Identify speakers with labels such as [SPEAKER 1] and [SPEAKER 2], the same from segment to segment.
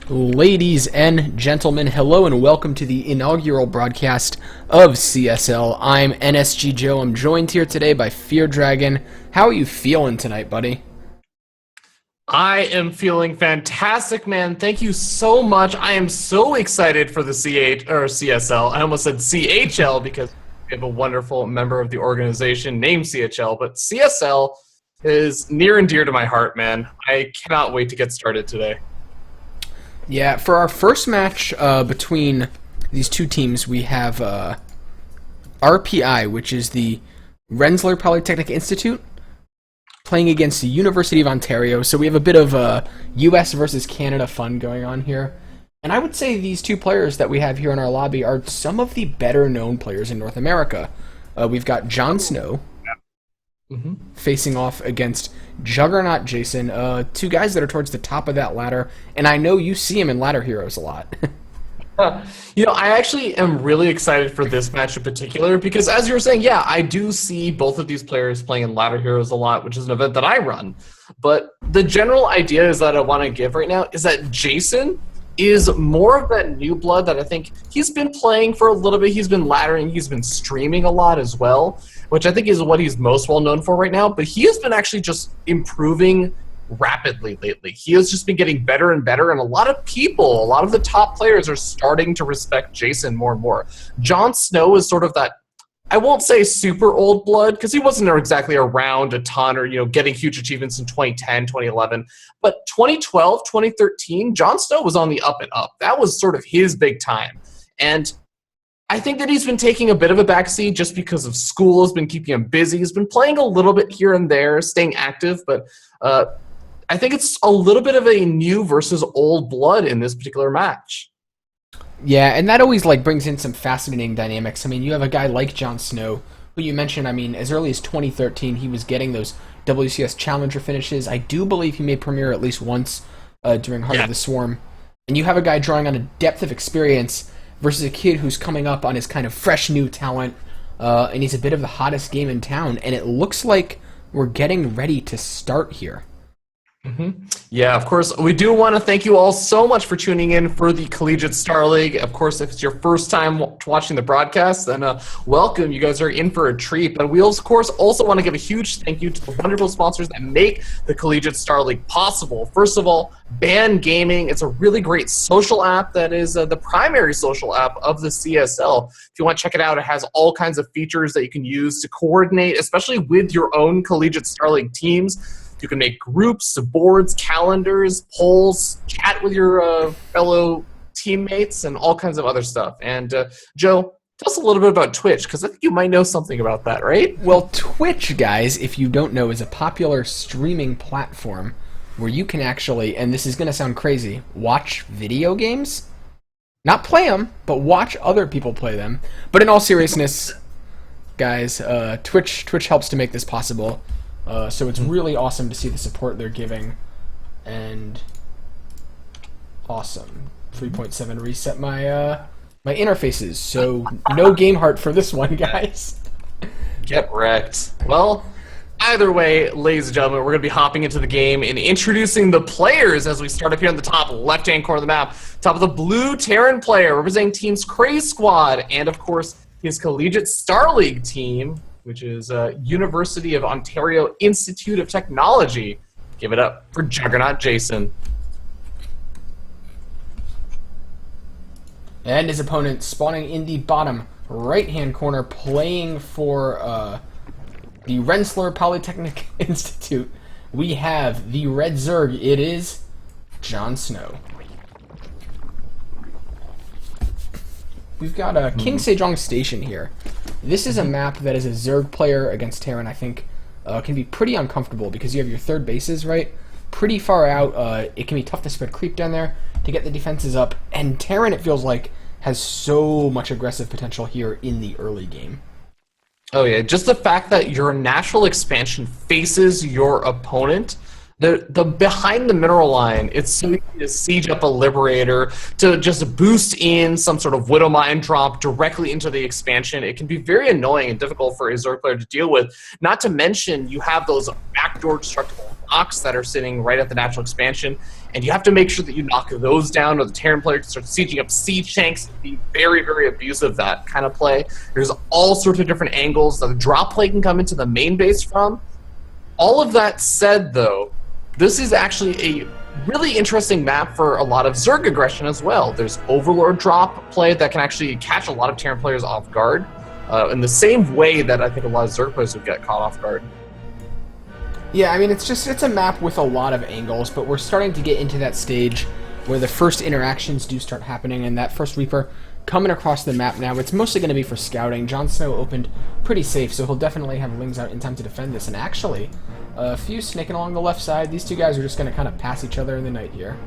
[SPEAKER 1] Ladies and gentlemen, hello and welcome to the inaugural broadcast of CSL. I'm NSG Joe. I'm joined here today by Fear Dragon. How are you feeling tonight, buddy?
[SPEAKER 2] I am feeling fantastic, man. Thank you so much. I am so excited for the CSL. I almost said CHL because we have a wonderful member of the organization named CHL, but CSL is near and dear to my heart, man. I cannot wait to get started today.
[SPEAKER 1] Yeah, for our first match between these two teams, we have RPI, which is the Rensselaer Polytechnic Institute, playing against the University of Ontario. So we have a bit of US versus Canada fun going on here. And I would say these two players that we have here in our lobby are some of the better-known players in North America. We've got Jon Snow facing off against Juggernaut Jason, two guys that are towards the top of that ladder, and I know you see him in Ladder Heroes a lot.
[SPEAKER 2] I actually am really excited for this match in particular because, as you were saying, yeah, I do see both of these players playing in Ladder Heroes a lot, which is an event that I run. But the general idea is that I want to give right now is that Jason is more of that new blood that I think he's been playing for a little bit. He's been laddering, he's been streaming a lot as well, which I think is what he's most well known for right now. But he has been actually just improving rapidly lately. He has just been getting better and better, and a lot of people, a lot of the top players are starting to respect Jason more and more. Jon Snow is sort of that, I won't say super old blood, because he wasn't exactly around a ton or, getting huge achievements in 2010, 2011. But 2012, 2013, Jon Snow was on the up and up. That was sort of his big time. And I think that he's been taking a bit of a backseat just because of school has been keeping him busy. He's been playing a little bit here and there, staying active, but I think it's a little bit of a new versus old blood in this particular match.
[SPEAKER 1] Yeah, and that always brings in some fascinating dynamics. I mean, you have a guy like Jon Snow, who you mentioned, as early as 2013, he was getting those WCS Challenger finishes. I do believe he made Premier at least once during Heart of the Swarm. And you have a guy drawing on a depth of experience versus a kid who's coming up on his kind of fresh new talent, and he's a bit of the hottest game in town, and it looks like we're getting ready to start here.
[SPEAKER 2] Yeah, of course. We do want to thank you all so much for tuning in for the Collegiate Star League. Of course, if it's your first time watching the broadcast, then welcome. You guys are in for a treat. But we, of course, also want to give a huge thank you to the wonderful sponsors that make the Collegiate Star League possible. First of all, Band Gaming. It's a really great social app that is the primary social app of the CSL. If you want to check it out, it has all kinds of features that you can use to coordinate, especially with your own Collegiate Star League teams. You can make groups, boards, calendars, polls, chat with your fellow teammates, and all kinds of other stuff. And Joe, tell us a little bit about Twitch, because I think you might know something about that, right?
[SPEAKER 1] Well, Twitch, guys, if you don't know, is a popular streaming platform where you can actually, and this is going to sound crazy, watch video games? Not play them, but watch other people play them. But in all seriousness, guys, Twitch helps to make this possible. So it's really awesome to see the support they're giving, and awesome. 3.7 reset my my interfaces, so no game heart for this one, guys.
[SPEAKER 2] Get wrecked. Well, either way, ladies and gentlemen, we're going to be hopping into the game and introducing the players as we start up here on the top left-hand corner of the map. Top of the blue Terran player representing Team's Craze Squad, and of course his Collegiate Star League team, which is University of Ontario Institute of Technology. Give it up for Juggernaut Jason.
[SPEAKER 1] And his opponent spawning in the bottom right-hand corner, playing for the Rensselaer Polytechnic Institute. We have the Red Zerg. It is Jon Snow. We've got King Sejong Station here. This is a map that as a Zerg player against Terran, I think, can be pretty uncomfortable because you have your third bases, right? Pretty far out. It can be tough to spread creep down there to get the defenses up. And Terran, it feels like, has so much aggressive potential here in the early game.
[SPEAKER 2] Oh yeah, just the fact that your natural expansion faces your opponent, the behind the mineral line, it's so easy to siege up a Liberator, to just boost in some sort of Widow Mine drop directly into the expansion. It can be very annoying and difficult for a Zerg player to deal with. Not to mention, you have those backdoor destructible knocks that are sitting right at the natural expansion. and you have to make sure that you knock those down, or the Terran player can start sieging up siege tanks and be very, very abusive of that kind of play. There's all sorts of different angles that the drop play can come into the main base from. All of that said, though, this is actually a really interesting map for a lot of Zerg aggression as well. There's Overlord drop play that can actually catch a lot of Terran players off guard, in the same way that I think a lot of Zerg players would get caught off guard.
[SPEAKER 1] Yeah, I mean, it's a map with a lot of angles, but we're starting to get into that stage where the first interactions do start happening, and that first Reaper coming across the map now, it's mostly going to be for scouting. Jon Snow opened pretty safe, so he'll definitely have Lings out in time to defend this, and actually, a few snaking along the left side. These two guys are just going to kind of pass each other in the night here.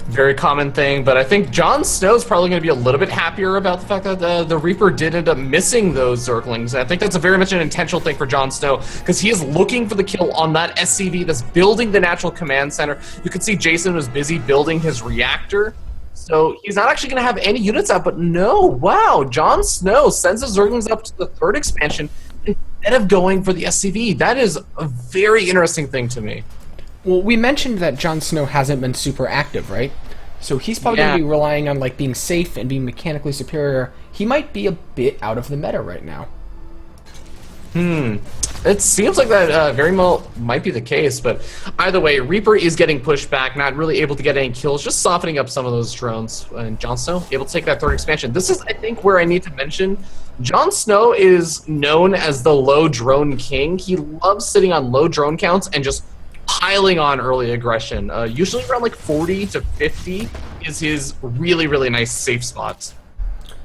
[SPEAKER 2] Very common thing, but I think Jon Snow's probably going to be a little bit happier about the fact that the Reaper did end up missing those Zerglings. And I think that's a very much an intentional thing for Jon Snow, because he is looking for the kill on that SCV that's building the natural command center. You can see Jason was busy building his reactor, so he's not actually going to have any units out, but no, wow, Jon Snow sends his Zerglings up to the third expansion instead of going for the SCV. That is a very interesting thing to me.
[SPEAKER 1] Well, we mentioned that Jon Snow hasn't been super active, right? So he's probably going to be relying on like being safe and being mechanically superior. He might be a bit out of the meta right now.
[SPEAKER 2] It seems like that very well might be the case, but either way, Reaper is getting pushed back, not really able to get any kills, just softening up some of those drones. And Jon Snow able to take that third expansion. This is, I think, where I need to mention Jon Snow is known as the low drone king. He loves sitting on low drone counts and just piling on early aggression. Usually around like 40 to 50 is his really, really nice safe spot.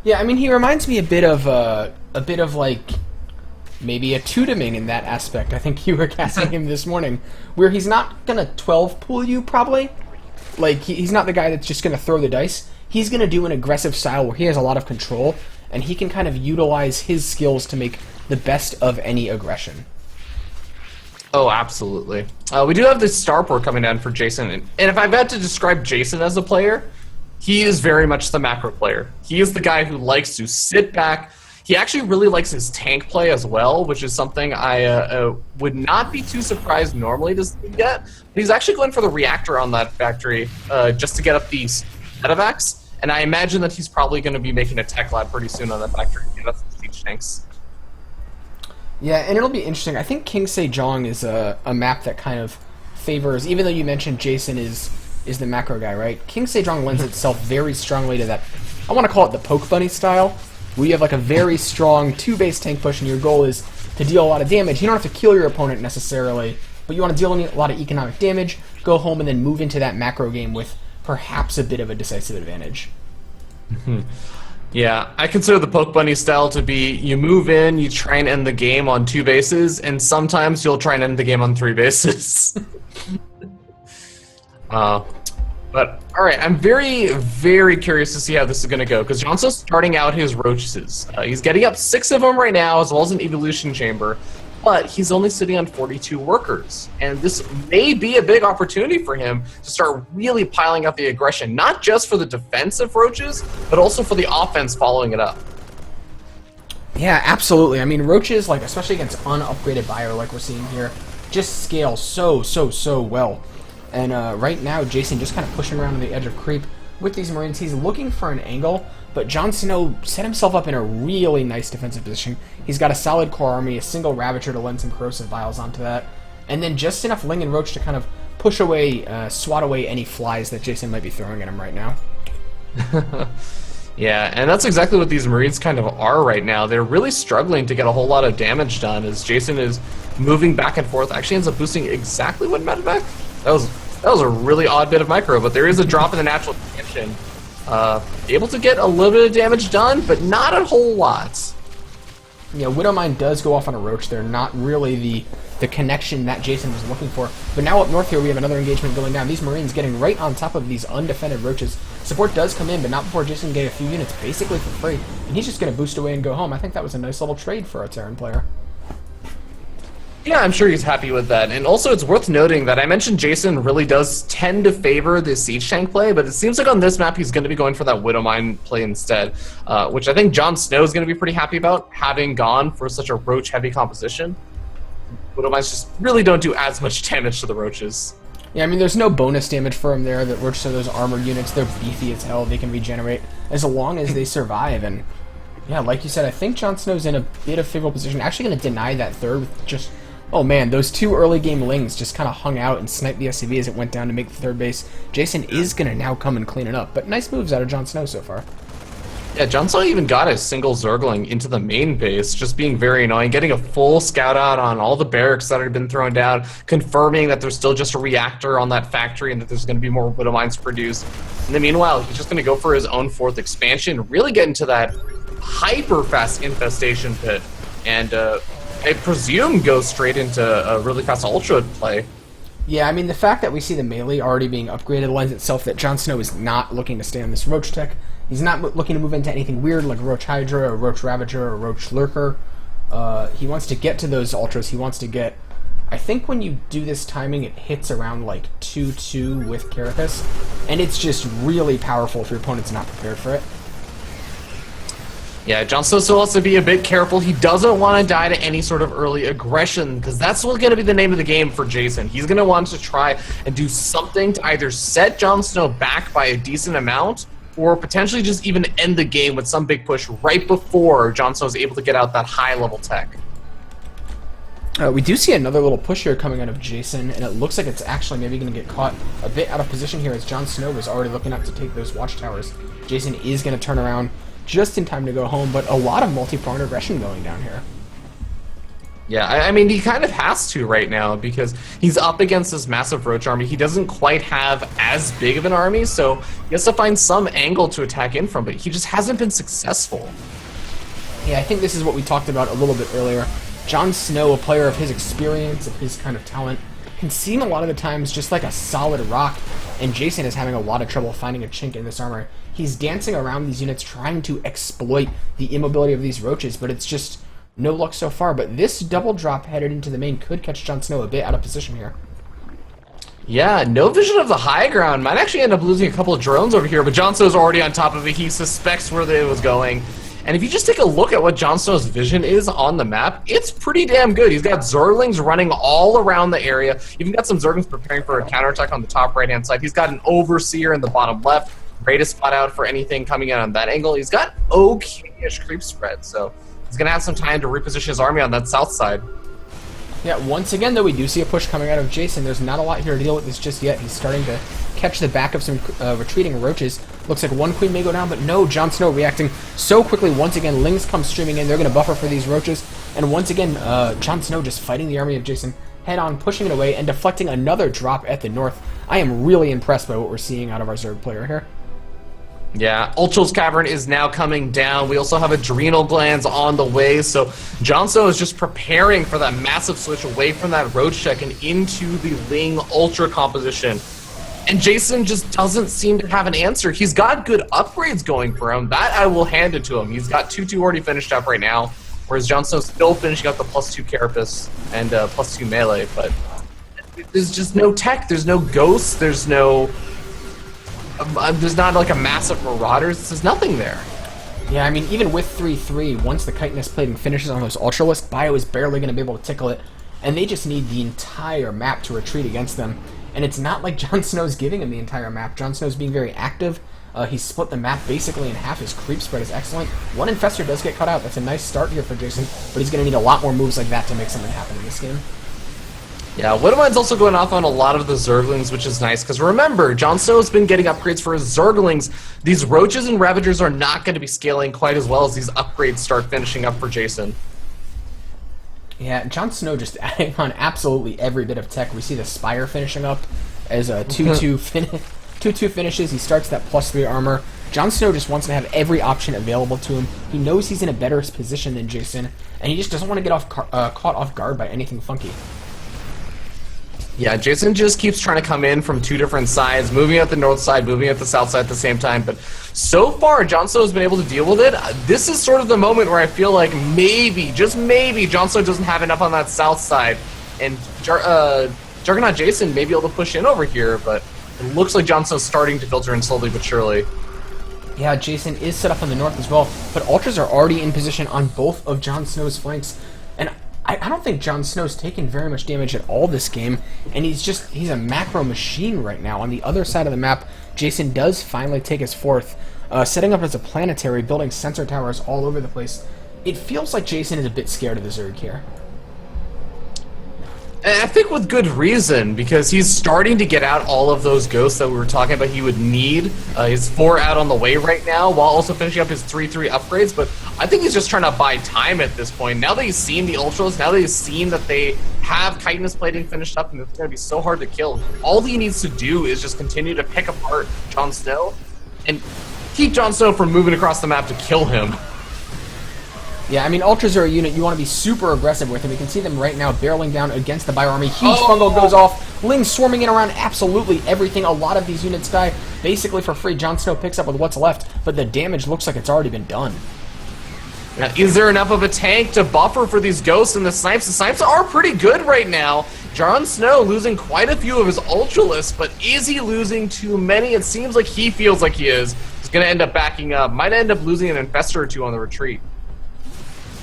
[SPEAKER 1] Yeah, I mean, he reminds me a bit of like maybe a Tudeming in that aspect. I think you were casting him this morning, where he's not gonna 12 pool you probably. Like he's not the guy that's just gonna throw the dice. He's gonna do an aggressive style where he has a lot of control, and he can kind of utilize his skills to make the best of any aggression.
[SPEAKER 2] Oh, absolutely. We do have this starport coming down for Jason, and if I've had to describe Jason as a player, he is very much the macro player. He is the guy who likes to sit back. He actually really likes his tank play as well, which is something I would not be too surprised normally to see yet. But he's actually going for the reactor on that factory just to get up these medevacs, and I imagine that he's probably going to be making a tech lab pretty soon on that factory to get up some siege tanks.
[SPEAKER 1] Yeah, and it'll be interesting. I think King Sejong is a map that kind of favors, even though you mentioned Jason is the macro guy, right? King Sejong lends itself very strongly to that, I want to call it the poke bunny style, where you have like a very strong 2-base tank push and your goal is to deal a lot of damage. You don't have to kill your opponent necessarily, but you want to deal a lot of economic damage, go home, and then move into that macro game with perhaps a bit of a decisive advantage.
[SPEAKER 2] Yeah, I consider the poke bunny style to be you move in, you try and end the game on 2 bases, and sometimes you'll try and end the game on 3 bases. But all right, I'm very, very curious to see how this is going to go, because Jon Snow's starting out his roaches. He's getting up 6 of them right now, as well as an evolution chamber, but he's only sitting on 42 workers, and this may be a big opportunity for him to start really piling up the aggression, not just for the defense of roaches, but also for the offense following it up.
[SPEAKER 1] Yeah, absolutely. I mean, roaches, like especially against unupgraded bio, like we're seeing here, just scale so well. And right now, Jason just kind of pushing around on the edge of creep with these Marines. He's looking for an angle, but Jon Snow set himself up in a really nice defensive position. He's got a solid core army, a single Ravager to lend some corrosive vials onto that, and then just enough Ling and Roach to kind of push away, swat away any flies that Jason might be throwing at him right now.
[SPEAKER 2] Yeah, and that's exactly what these Marines kind of are right now. They're really struggling to get a whole lot of damage done as Jason is moving back and forth. Actually ends up boosting exactly one medevac. That was a really odd bit of micro, but there is a drop in the natural expansion. Able to get a little bit of damage done, but not a whole lot.
[SPEAKER 1] Yeah, Widowmine does go off on a Roach. They're not really the connection that Jason was looking for. But now up north here, we have another engagement going down. These Marines getting right on top of these undefended Roaches. Support does come in, but not before Jason get a few units basically for free. And he's just going to boost away and go home. I think that was a nice little trade for a Terran player.
[SPEAKER 2] Yeah, I'm sure he's happy with that. And also, it's worth noting that I mentioned Jason really does tend to favor the siege tank play, but it seems like on this map he's going to be going for that Widowmine play instead, which I think Jon Snow is going to be pretty happy about, having gone for such a roach-heavy composition. Widowmines just really don't do as much damage to the roaches.
[SPEAKER 1] Yeah, I mean, there's no bonus damage for him there. That works. So those armored units, they're beefy as hell. They can regenerate as long as they survive. And yeah, like you said, I think Jon Snow's in a bit of favorable position. Actually, going to deny that third with just. Oh man, those two early game Lings just kind of hung out and sniped the SCV as it went down to make the third base. Jason is going to now come and clean it up. But nice moves out of Jon Snow so far.
[SPEAKER 2] Yeah, Jon Snow even got a single Zergling into the main base, just being very annoying, getting a full scout out on all the barracks that had been thrown down, confirming that there's still just a reactor on that factory and that there's going to be more Widow Mines produced. And then meanwhile, he's just going to go for his own 4th expansion, really get into that hyper-fast infestation pit, and I presume go straight into a really fast Ultra play.
[SPEAKER 1] Yeah, I mean, the fact that we see the melee already being upgraded lends itself that Jon Snow is not looking to stay on this Roach tech. He's not looking to move into anything weird like Roach Hydra or Roach Ravager or Roach Lurker. He wants to get to those Ultras. He wants to get... I think when you do this timing, it hits around like 2-2 with Carapace, and it's just really powerful if your opponent's not prepared for it.
[SPEAKER 2] Yeah, Jon Snow still has to be a bit careful. He doesn't want to die to any sort of early aggression, because that's what's going to be the name of the game for Jason. He's going to want to try and do something to either set Jon Snow back by a decent amount, or potentially just even end the game with some big push right before Jon Snow is able to get out that high-level tech.
[SPEAKER 1] We do see another little push here coming out of Jason, and it looks like it's actually maybe going to get caught a bit out of position here as Jon Snow was already looking up to take those watchtowers. Jason is going to turn around just in time to go home, but a lot of multi-pronged aggression going down here.
[SPEAKER 2] Yeah, I mean, he kind of has to right now because he's up against this massive Roach army. He doesn't quite have as big of an army, so he has to find some angle to attack in from, but he just hasn't been successful.
[SPEAKER 1] Yeah, I think this is what we talked about a little bit earlier. Jon Snow, a player of his experience, of his kind of talent, can seem a lot of the times just like a solid rock, and Jason is having a lot of trouble finding a chink in this armor. He's dancing around these units trying to exploit the immobility of these roaches, but it's just no luck so far. But this double drop headed into the main could catch Jon Snow a bit out of position here.
[SPEAKER 2] Yeah, no vision of the high ground. Might actually end up losing a couple of drones over here, but Jon Snow's already on top of it. He suspects where it was going. And if you just take a look at what Jon Snow's vision is on the map, it's pretty damn good. He's got Zerglings running all around the area. Even got some Zerglings preparing for a counterattack on the top right-hand side. He's got an Overseer in the bottom left, ready to spot out for anything coming in on that angle. He's got okay-ish creep spread, so he's going to have some time to reposition his army on that south side.
[SPEAKER 1] Yeah, once again, though, we do see a push coming out of Jason. There's not a lot here to deal with this just yet. He's starting to catch the back of some retreating roaches. Looks like one queen may go down, but no, Jon Snow reacting so quickly. Once again, Lings come streaming in. They're going to buffer for these roaches. And once again, Jon Snow just fighting the army of Jason head on, pushing it away, and deflecting another drop at the north. I am really impressed by what we're seeing out of our Zerg player here.
[SPEAKER 2] Yeah, Ultra's Cavern is now coming down. We also have Adrenal Glands on the way, so Jon Snow is just preparing for that massive switch away from that Roach check and into the Ling Ultra composition. And Jason just doesn't seem to have an answer. He's got good upgrades going for him. That I will hand it to him. He's got 2-2 already finished up right now, whereas Jon Snow's still finishing up the +2 Carapace and +2 melee, but there's just no tech. There's no ghosts. There's no... there's not like a massive Marauders. There's nothing there.
[SPEAKER 1] Yeah, I mean, even with 3-3, once the chitinous plating finishes on those Ultralisks, Bio is barely going to be able to tickle it, and they just need the entire map to retreat against them. And it's not like Jon Snow's giving him the entire map. Jon Snow's being very active. He's split the map basically in half. His creep spread is excellent. One Infestor does get cut out. That's a nice start here for Jason, but he's going to need a lot more moves like that to make something happen in this game.
[SPEAKER 2] Yeah, Widow Mine's also going off on a lot of the Zerglings, which is nice, because remember, Jon Snow's been getting upgrades for his Zerglings. These Roaches and Ravagers are not going to be scaling quite as well as these upgrades start finishing up for Jason.
[SPEAKER 1] Yeah, Jon Snow just adding on absolutely every bit of tech. We see the Spire finishing up as a 2-2 finishes. He starts that +3 armor. Jon Snow just wants to have every option available to him. He knows he's in a better position than Jason, and he just doesn't want to get caught off guard by anything funky.
[SPEAKER 2] Yeah, Jason just keeps trying to come in from two different sides, moving at the north side, moving at the south side at the same time, but so far, Jon Snow has been able to deal with it. This is sort of the moment where I feel like maybe, just maybe, Jon Snow doesn't have enough on that south side, and Juggernaut Jason may be able to push in over here, but it looks like Jon Snow's starting to filter in slowly but surely.
[SPEAKER 1] Yeah, Jason is set up on the north as well, but Ultras are already in position on both of Jon Snow's flanks, and I don't think Jon Snow's taken very much damage at all this game, and he's a macro machine right now. On the other side of the map, Jason does finally take his fourth, setting up as a planetary, building sensor towers all over the place. It feels like Jason is a bit scared of the Zerg here.
[SPEAKER 2] And I think with good reason, because he's starting to get out all of those ghosts that we were talking about he would need. He's 4 out on the way right now, while also finishing up his 3-3 upgrades, but I think he's just trying to buy time at this point. Now that he's seen the Ultras, now that he's seen that they have chitinous plating finished up and it's going to be so hard to kill, all he needs to do is just continue to pick apart Jon Snow and keep Jon Snow from moving across the map to kill him.
[SPEAKER 1] Yeah, I mean, Ultras are a unit you want to be super aggressive with, and we can see them right now barreling down against the Bio Army. Huge fungal goes off. Lings swarming in around absolutely everything. A lot of these units die basically for free. Jon Snow picks up with what's left, but the damage looks like it's already been done.
[SPEAKER 2] Now, is there enough of a tank to buffer for these ghosts and the snipes? The snipes are pretty good right now. Jon Snow losing quite a few of his Ultralists, but is he losing too many? It seems like he feels like he is. He's going to end up backing up. Might end up losing an Infestor or two on the retreat.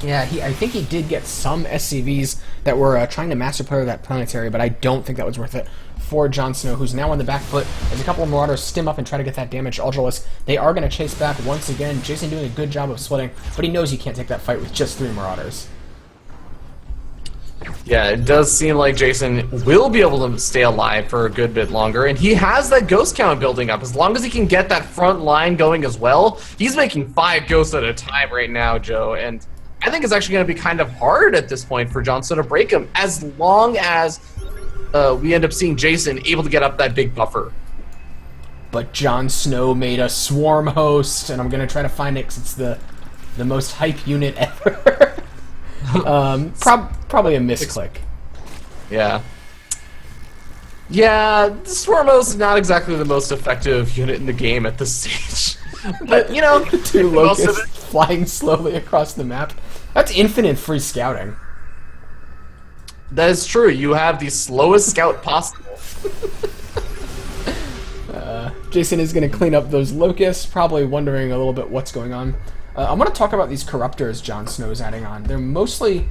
[SPEAKER 1] Yeah, I think he did get some SCVs that were trying to master player that planetary, but I don't think that was worth it for Jon Snow, who's now on the back foot as a couple of Marauders stim up and try to get that damage Ultralisk. They are going to chase back once again. Jason doing a good job of splitting, but he knows he can't take that fight with just 3 Marauders.
[SPEAKER 2] Yeah, it does seem like Jason will be able to stay alive for a good bit longer, and he has that ghost count building up. As long as he can get that front line going as well, he's making 5 ghosts at a time right now, Joe, and I think it's actually going to be kind of hard at this point for Jon Snow to break him, as long as we end up seeing Jason able to get up that big buffer.
[SPEAKER 1] But Jon Snow made a swarm host, and I'm going to try to find it because it's the most hype unit ever. Probably a misclick.
[SPEAKER 2] Yeah. Yeah, the swarm host is not exactly the most effective unit in the game at this stage. But, you know,
[SPEAKER 1] 2 locusts flying slowly across the map. That's infinite free scouting.
[SPEAKER 2] That is true. You have the slowest scout possible.
[SPEAKER 1] Jason is going to clean up those locusts, probably wondering a little bit what's going on. I want to talk about these corruptors Jon Snow is adding on. They're mostly,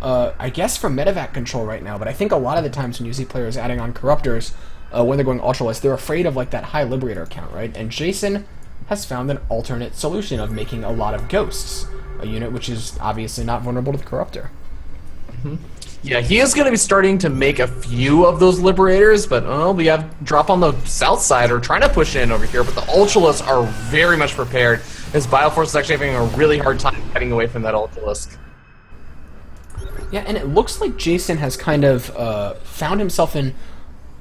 [SPEAKER 1] I guess, for medevac control right now, but I think a lot of the times when you see players adding on corruptors, when they're going Ultralisk, they're afraid of like that high Liberator count, right? And Jason has found an alternate solution of making a lot of ghosts, a unit which is obviously not vulnerable to the Corruptor.
[SPEAKER 2] Yeah, he is going to be starting to make a few of those Liberators, but we have drop on the south side or trying to push in over here, but the Ultralists are very much prepared. His Bioforce is actually having a really hard time getting away from that Ultralisk.
[SPEAKER 1] Yeah, and it looks like Jason has kind of found himself in,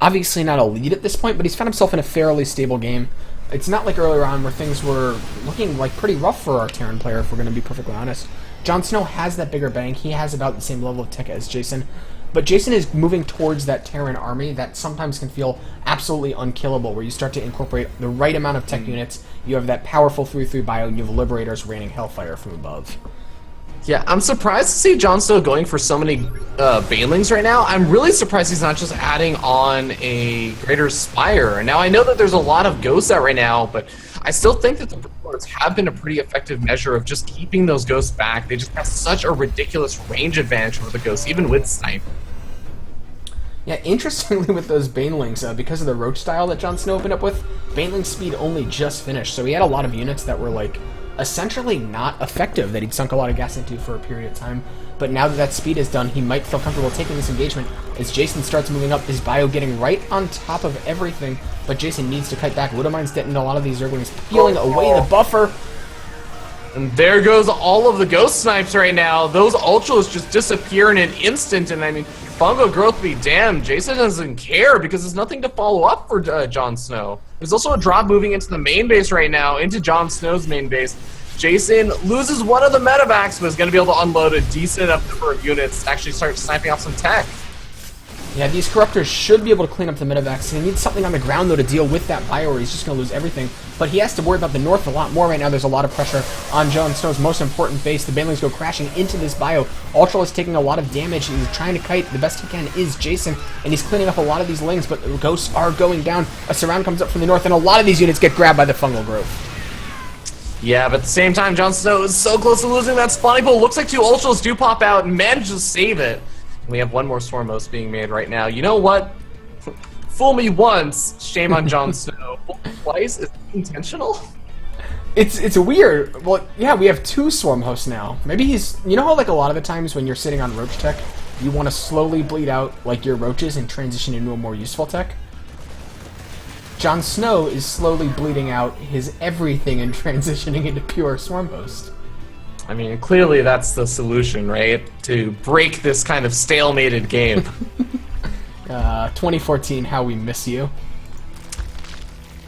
[SPEAKER 1] obviously not a lead at this point, but he's found himself in a fairly stable game. It's not like earlier on where things were looking like pretty rough for our Terran player, if we're going to be perfectly honest. Jon Snow has that bigger bank. He has about the same level of tech as Jason. But Jason is moving towards that Terran army that sometimes can feel absolutely unkillable, where you start to incorporate the right amount of tech units, you have that powerful 3-3 bio, and you have Liberators raining hellfire from above.
[SPEAKER 2] Yeah, I'm surprised to see Jon Snow going for so many Banelings right now. I'm really surprised he's not just adding on a Greater Spire. Now, I know that there's a lot of Ghosts out right now, but I still think that the Broodlords have been a pretty effective measure of just keeping those Ghosts back. They just have such a ridiculous range advantage over the Ghosts, even with Snipe.
[SPEAKER 1] Yeah, interestingly with those Banelings, because of the Roach style that Jon Snow opened up with, Baneling speed only just finished, so he had a lot of units that were like essentially not effective that he'd sunk a lot of gas into for a period of time. But now that that speed is done, he might feel comfortable taking this engagement as Jason starts moving up, his bio getting right on top of everything, but Jason needs to cut back. Widowmine's getting a lot of these Zerglings, peeling away the buffer.
[SPEAKER 2] And there goes all of the Ghost Snipes right now. Those Ultras just disappear in an instant, and I mean, fungal growth be damned. Jason doesn't care because there's nothing to follow up for Jon Snow. There's also a drop moving into the main base right now, into Jon Snow's main base. Jason loses one of the medevacs, but is going to be able to unload a decent enough number of units to actually start sniping off some tech.
[SPEAKER 1] Yeah, these Corruptors should be able to clean up the medevacs. He needs something on the ground, though, to deal with that bio, or he's just going to lose everything. But he has to worry about the north a lot more right now. There's a lot of pressure on Jon Snow's most important base. The Banelings go crashing into this bio. Ultra is taking a lot of damage. He's trying to kite. The best he can is Jason, and he's cleaning up a lot of these Lings, but the Ghosts are going down. A surround comes up from the north, and a lot of these units get grabbed by the fungal growth.
[SPEAKER 2] Yeah, but at the same time, Jon Snow is so close to losing that spawning pool. Looks like two Ultras do pop out and manage to save it. And we have one more Stormhost being made right now. You know what? Fool me once, shame on Jon Snow. Fool me twice, is it intentional?
[SPEAKER 1] It's weird. Well, yeah, we have two Swarm Hosts now. Maybe he's... You know how, like, a lot of the times when you're sitting on Roach Tech, you want to slowly bleed out, like, your Roaches and transition into a more useful tech? Jon Snow is slowly bleeding out his everything and transitioning into pure Swarm Host.
[SPEAKER 2] I mean, clearly that's the solution, right? To break this kind of stalemated game.
[SPEAKER 1] 2014, how we miss you.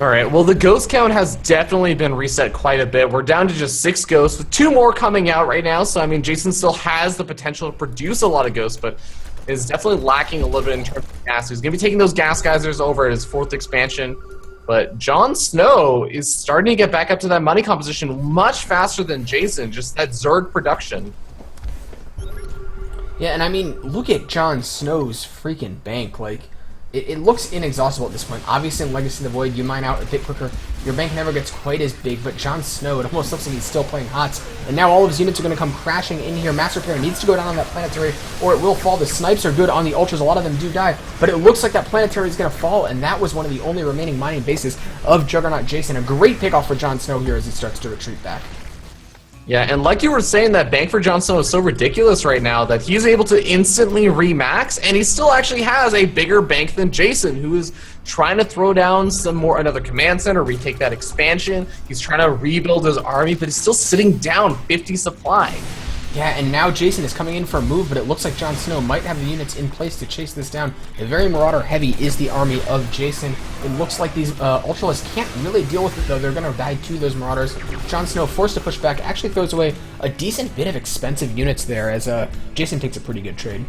[SPEAKER 2] Alright, well the ghost count has definitely been reset quite a bit. We're down to just 6 ghosts, with 2 more coming out right now, so I mean Jason still has the potential to produce a lot of ghosts, but is definitely lacking a little bit in terms of gas. He's going to be taking those gas geysers over at his 4th expansion, but Jon Snow is starting to get back up to that money composition much faster than Jason, just that Zerg production.
[SPEAKER 1] Yeah, and I mean, look at Jon Snow's freaking bank. Like, it looks inexhaustible at this point. Obviously, in Legacy of the Void, you mine out a bit quicker. Your bank never gets quite as big, but Jon Snow, it almost looks like he's still playing HOTS. And now all of his units are going to come crashing in here. Master Repair needs to go down on that planetary, or it will fall. The snipes are good on the Ultras. A lot of them do die, but it looks like that planetary is going to fall, and that was one of the only remaining mining bases of Juggernaut Jason. A great pickoff for Jon Snow here as he starts to retreat back.
[SPEAKER 2] Yeah, and like you were saying, that bank for Jon Snow is so ridiculous right now that he's able to instantly remax, and he still actually has a bigger bank than Jason, who is trying to throw down another command center, retake that expansion. He's trying to rebuild his army, but he's still sitting down 50 supply.
[SPEAKER 1] Yeah, and now Jason is coming in for a move, but it looks like Jon Snow might have the units in place to chase this down. A very Marauder heavy is the army of Jason. It looks like these Ultralists can't really deal with it, though. They're going to die to those Marauders. Jon Snow, forced to push back, actually throws away a decent bit of expensive units there, as Jason takes a pretty good trade.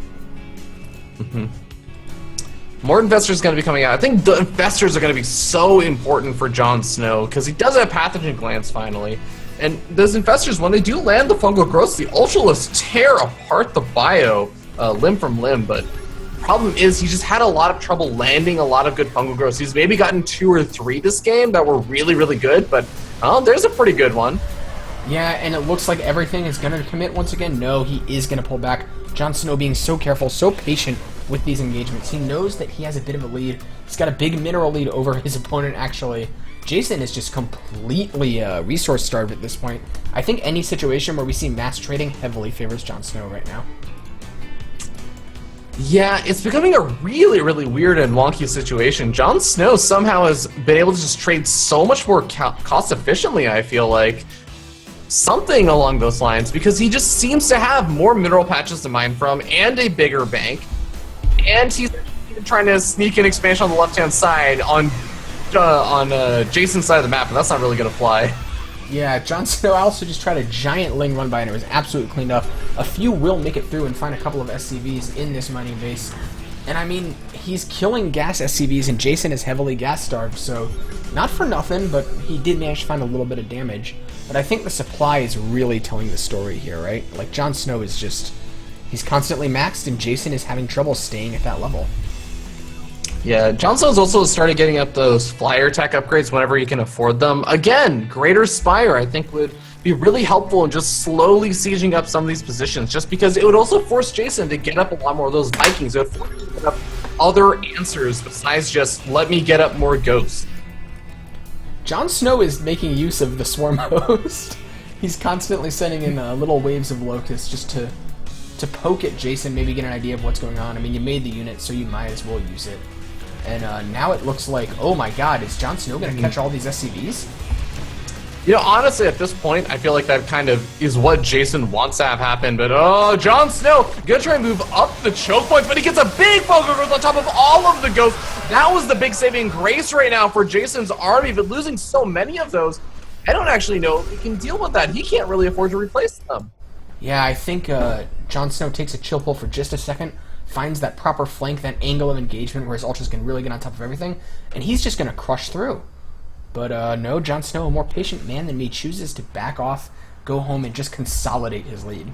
[SPEAKER 2] More Investors going to be coming out. I think the Investors are going to be so important for Jon Snow, because he does have Pathogen Glance finally. And those Infestors, when they do land the fungal growths, the Ultralists tear apart the bio limb from limb, but the problem is he just had a lot of trouble landing a lot of good fungal growths. He's maybe gotten 2 or 3 this game that were really, really good, but there's a pretty good one.
[SPEAKER 1] Yeah, and it looks like everything is going to commit once again. No, he is going to pull back. Jon Snow being so careful, so patient with these engagements. He knows that he has a bit of a lead. He's got a big mineral lead over his opponent, actually. Jason is just completely resource starved at this point. I think any situation where we see mass trading heavily favors Jon Snow right now.
[SPEAKER 2] Yeah, it's becoming a really, really weird and wonky situation. Jon Snow somehow has been able to just trade so much more cost efficiently, I feel like. Something along those lines, because he just seems to have more mineral patches to mine from and a bigger bank. And he's trying to sneak an expansion on the left-hand side on Jason's side of the map, but that's not really going to fly.
[SPEAKER 1] Yeah, Jon Snow also just tried a giant Ling run by, and it was absolutely cleaned up. A few will make it through and find a couple of SCVs in this mining base. And I mean, he's killing gas SCVs, and Jason is heavily gas starved, so not for nothing, but he did manage to find a little bit of damage. But I think the supply is really telling the story here, right? Like, Jon Snow is just... he's constantly maxed, and Jason is having trouble staying at that level.
[SPEAKER 2] Yeah, Jon Snow's also started getting up those flyer tech upgrades whenever he can afford them. Again, Greater Spire, I think, would be really helpful in just slowly sieging up some of these positions, just because it would also force Jason to get up a lot more of those Vikings. It would force him to get up other answers besides just, let me get up more ghosts.
[SPEAKER 1] Jon Snow is making use of the Swarm Host. He's constantly sending in little waves of locusts just to poke at Jason, maybe get an idea of what's going on. I mean, you made the unit, so you might as well use it. And now it looks like, oh my god, is Jon Snow going to catch all these SCVs?
[SPEAKER 2] You know, honestly, at this point, I feel like that kind of is what Jason wants to have happen. But, oh, Jon Snow gonna try and move up the choke points, but he gets a big fungal growth on top of all of the ghosts. That was the big saving grace right now for Jason's army, but losing so many of those, I don't actually know if he can deal with that. He can't really afford to replace them.
[SPEAKER 1] Yeah, I think Jon Snow takes a chill pull for just a second, finds that proper flank, that angle of engagement where his ultras can really get on top of everything, and he's just going to crush through. But no, Jon Snow, a more patient man than me, chooses to back off, go home, and just consolidate his lead.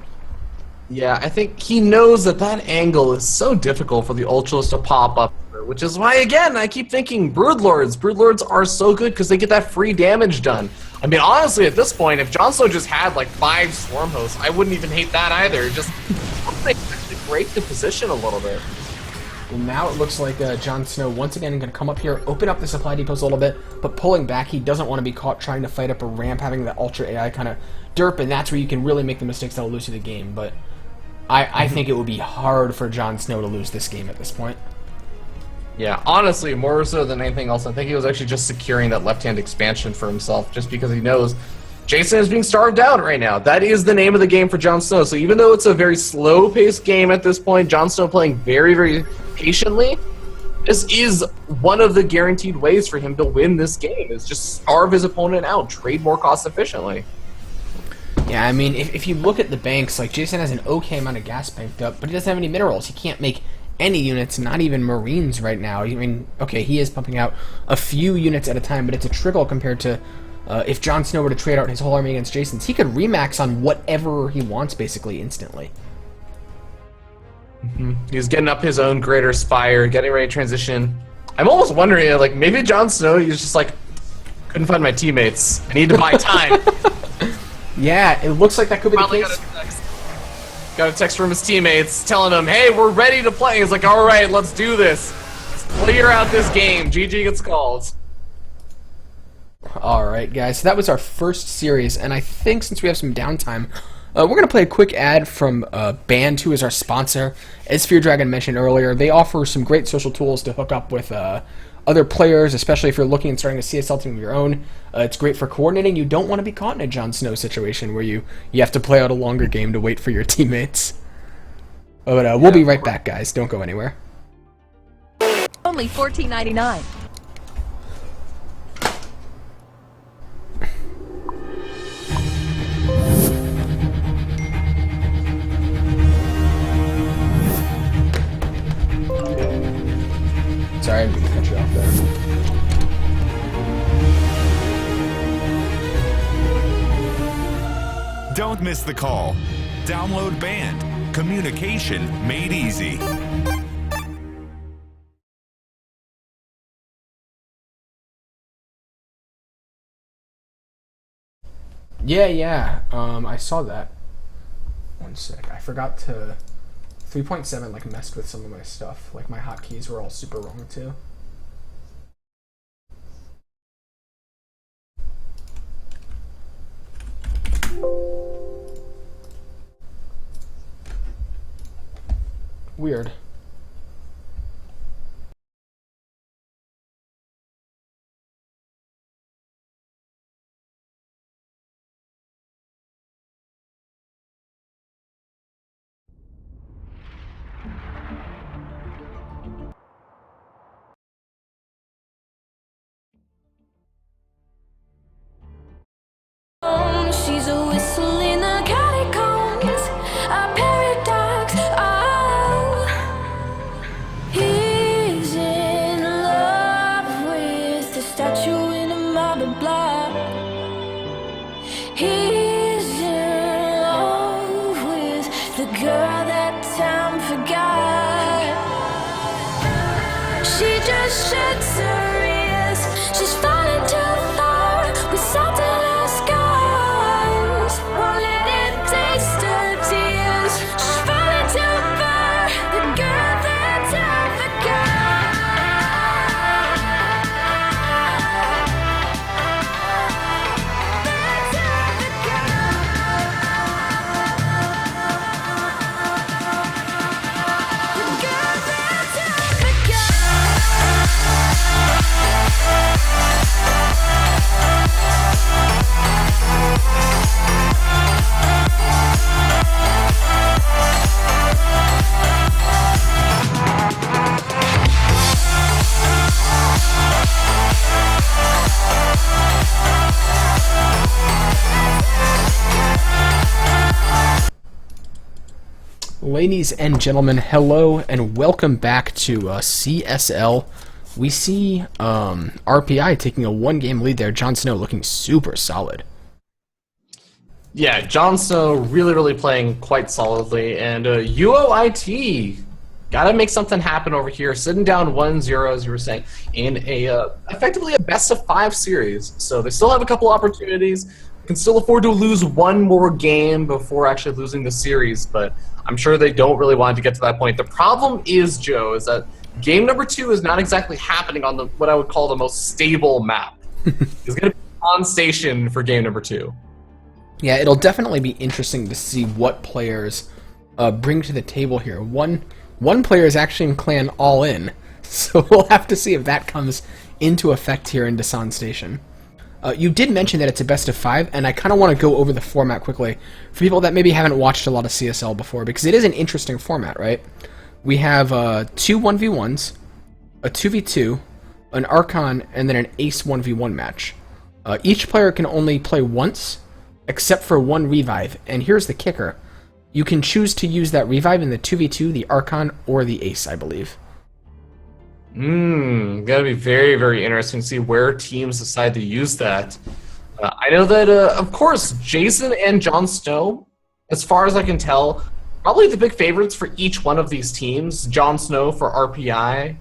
[SPEAKER 2] Yeah, I think he knows that that angle is so difficult for the Ultras to pop up, which is why, again, I keep thinking Broodlords. Broodlords are so good because they get that free damage done. I mean, honestly, at this point, if Jon Snow just had like 5 Swarm Hosts, I wouldn't even hate that either. Just something to actually break the position a little bit.
[SPEAKER 1] Well, now it looks like Jon Snow once again going to come up here, open up the supply depots a little bit, but pulling back. He doesn't want to be caught trying to fight up a ramp, having the Ultra AI kind of derp, and that's where you can really make the mistakes that'll lose you the game. But I think it would be hard for Jon Snow to lose this game at this point.
[SPEAKER 2] Yeah, honestly, more so than anything else, I think he was actually just securing that left-hand expansion for himself, just because he knows Jason is being starved out right now. That is the name of the game for Jon Snow. So even though it's a very slow-paced game at this point, Jon Snow playing very, very patiently, this is one of the guaranteed ways for him to win this game, is just starve his opponent out, trade more cost efficiently.
[SPEAKER 1] Yeah, I mean, if you look at the banks, like, Jason has an okay amount of gas banked up, but he doesn't have any minerals. He can't make any units, not even Marines right now. I mean, okay, he is pumping out a few units at a time, but it's a trickle compared to if Jon Snow were to trade out his whole army against Jason's. He could remax on whatever he wants, basically, instantly.
[SPEAKER 2] He's getting up his own greater spire, getting ready to transition. I'm almost wondering, like, maybe Jon Snow, he's just like, couldn't find my teammates. I need to buy time.
[SPEAKER 1] Yeah, it looks like that could be the case.
[SPEAKER 2] Got a text from his teammates telling him, hey, we're ready to play. He's like, all right, let's do this. Let's clear out this game. GG gets called.
[SPEAKER 1] All right, guys, so that was our first series, and I think since we have some downtime, we're going to play a quick ad from Band, who is our sponsor. As Fear Dragon mentioned earlier, they offer some great social tools to hook up with other players, especially if you're looking at starting a CSL team of your own. It's great for coordinating. You don't want to be caught in a Jon Snow situation where you have to play out a longer game to wait for your teammates. But we'll be right back, guys. Don't go anywhere.
[SPEAKER 3] Only $14.99.
[SPEAKER 1] Sorry, I didn't cut you off there.
[SPEAKER 4] Don't miss the call. Download Band. Communication made easy.
[SPEAKER 1] Yeah. I saw that. One sec. I forgot to... 3.7 like messed with some of my stuff. Like my hotkeys were all super wrong too. Weird.
[SPEAKER 5] She's a whistle in the catacombs, a paradox. Oh, he's in love with the statue in a marble block. He's in love with the girl that time forgot. She just sheds her ears. She's falling too far with salt in her scars. Won't let it taste her tears. She's falling too far. The girl that time forgot. That time forgot. The girl that time
[SPEAKER 1] Ladies and gentlemen, hello and welcome back to CSL. We see RPI taking a one-game lead there. Jon Snow looking super solid.
[SPEAKER 2] Yeah, Jon Snow really, really playing quite solidly, and UOIT Got to make something happen over here. Sitting down 1-0, as you were saying, in a effectively a best-of-5 series. So they still have a couple opportunities. Can still afford to lose one more game before actually losing the series, but I'm sure they don't really want to get to that point. The problem is, Joe, is that game number 2 is not exactly happening on the what I would call the most stable map. It's going to be on station for game number 2.
[SPEAKER 1] Yeah, it'll definitely be interesting to see what players bring to the table here. One player is actually in clan all in, so we'll have to see if that comes into effect here in Dasan Station. You did mention that it's a best of 5, and I kind of want to go over the format quickly for people that maybe haven't watched a lot of CSL before, because it is an interesting format, right? We have 2 1v1s, a 2v2, an Archon, and then an Ace 1v1 match. Each player can only play once, except for one revive, and here's the kicker. You can choose to use that revive in the 2v2, the Archon, or the Ace, I believe.
[SPEAKER 2] Gotta be very, very interesting to see where teams decide to use that. I know that, of course, Jason and Jon Snow, as far as I can tell, probably the big favorites for each one of these teams. Jon Snow for RPI,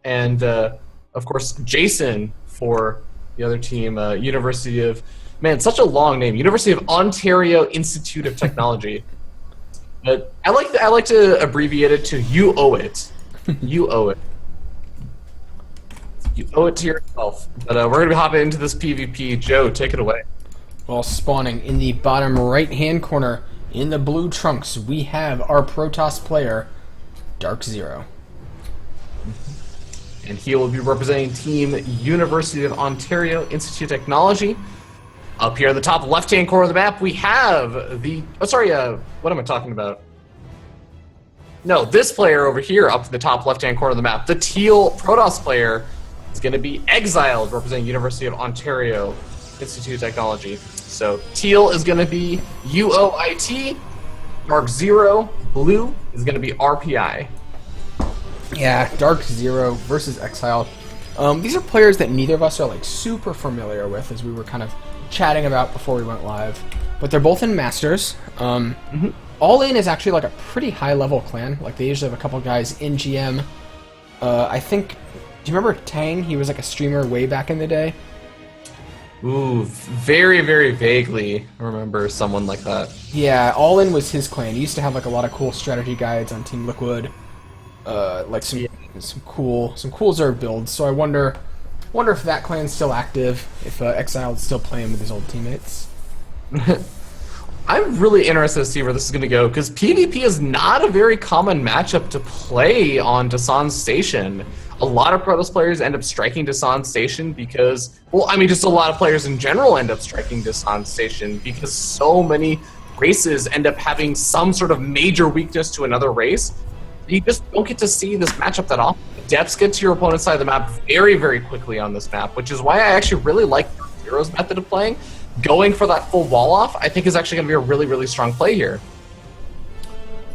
[SPEAKER 2] and, of course, Jason for the other team, University of... Man, such a long name. University of Ontario Institute of Technology. But I like to abbreviate it to You Owe It. You owe it. You owe it to yourself. But we're going to be hopping into this PvP. Joe, take it away.
[SPEAKER 1] Well, spawning in the bottom right-hand corner, in the blue trunks, we have our Protoss player, Dark Zero.
[SPEAKER 2] And he will be representing Team University of Ontario Institute of Technology. Up here in the top left-hand corner of the map, we have the... Oh, sorry, what am I talking about? No, this player over here up in the top left-hand corner of the map, the teal Protoss player, is going to be Exiled, representing University of Ontario Institute of Technology. So teal is going to be UOIT, Dark Zero, blue is going to be RPI.
[SPEAKER 1] Yeah, Dark Zero versus Exiled. These are players that neither of us are like super familiar with, as we were kind of chatting about before we went live. But they're both in Masters. All In is actually like a pretty high-level clan. Like, they usually have a couple guys in GM. I think... Do you remember Tang? He was like a streamer way back in the day.
[SPEAKER 2] Ooh, very, very vaguely remember someone like that.
[SPEAKER 1] Yeah, All In was his clan. He used to have like a lot of cool strategy guides on Team Liquid. Like some cool Zerg builds. So I wonder if that clan's still active, if Exiled's still playing with his old teammates.
[SPEAKER 2] I'm really interested to see where this is going to go, because PvP is not a very common matchup to play on Dasan Station. A lot of Protoss players end up striking Dasan Station because, well, I mean, just a lot of players in general end up striking Dasan Station because so many races end up having some sort of major weakness to another race. You just don't get to see this matchup that often. Depths get to your opponent's side of the map very, very quickly on this map, which is why I actually really like Zero's method of playing. Going for that full wall off, I think, is actually going to be a really, really strong play here.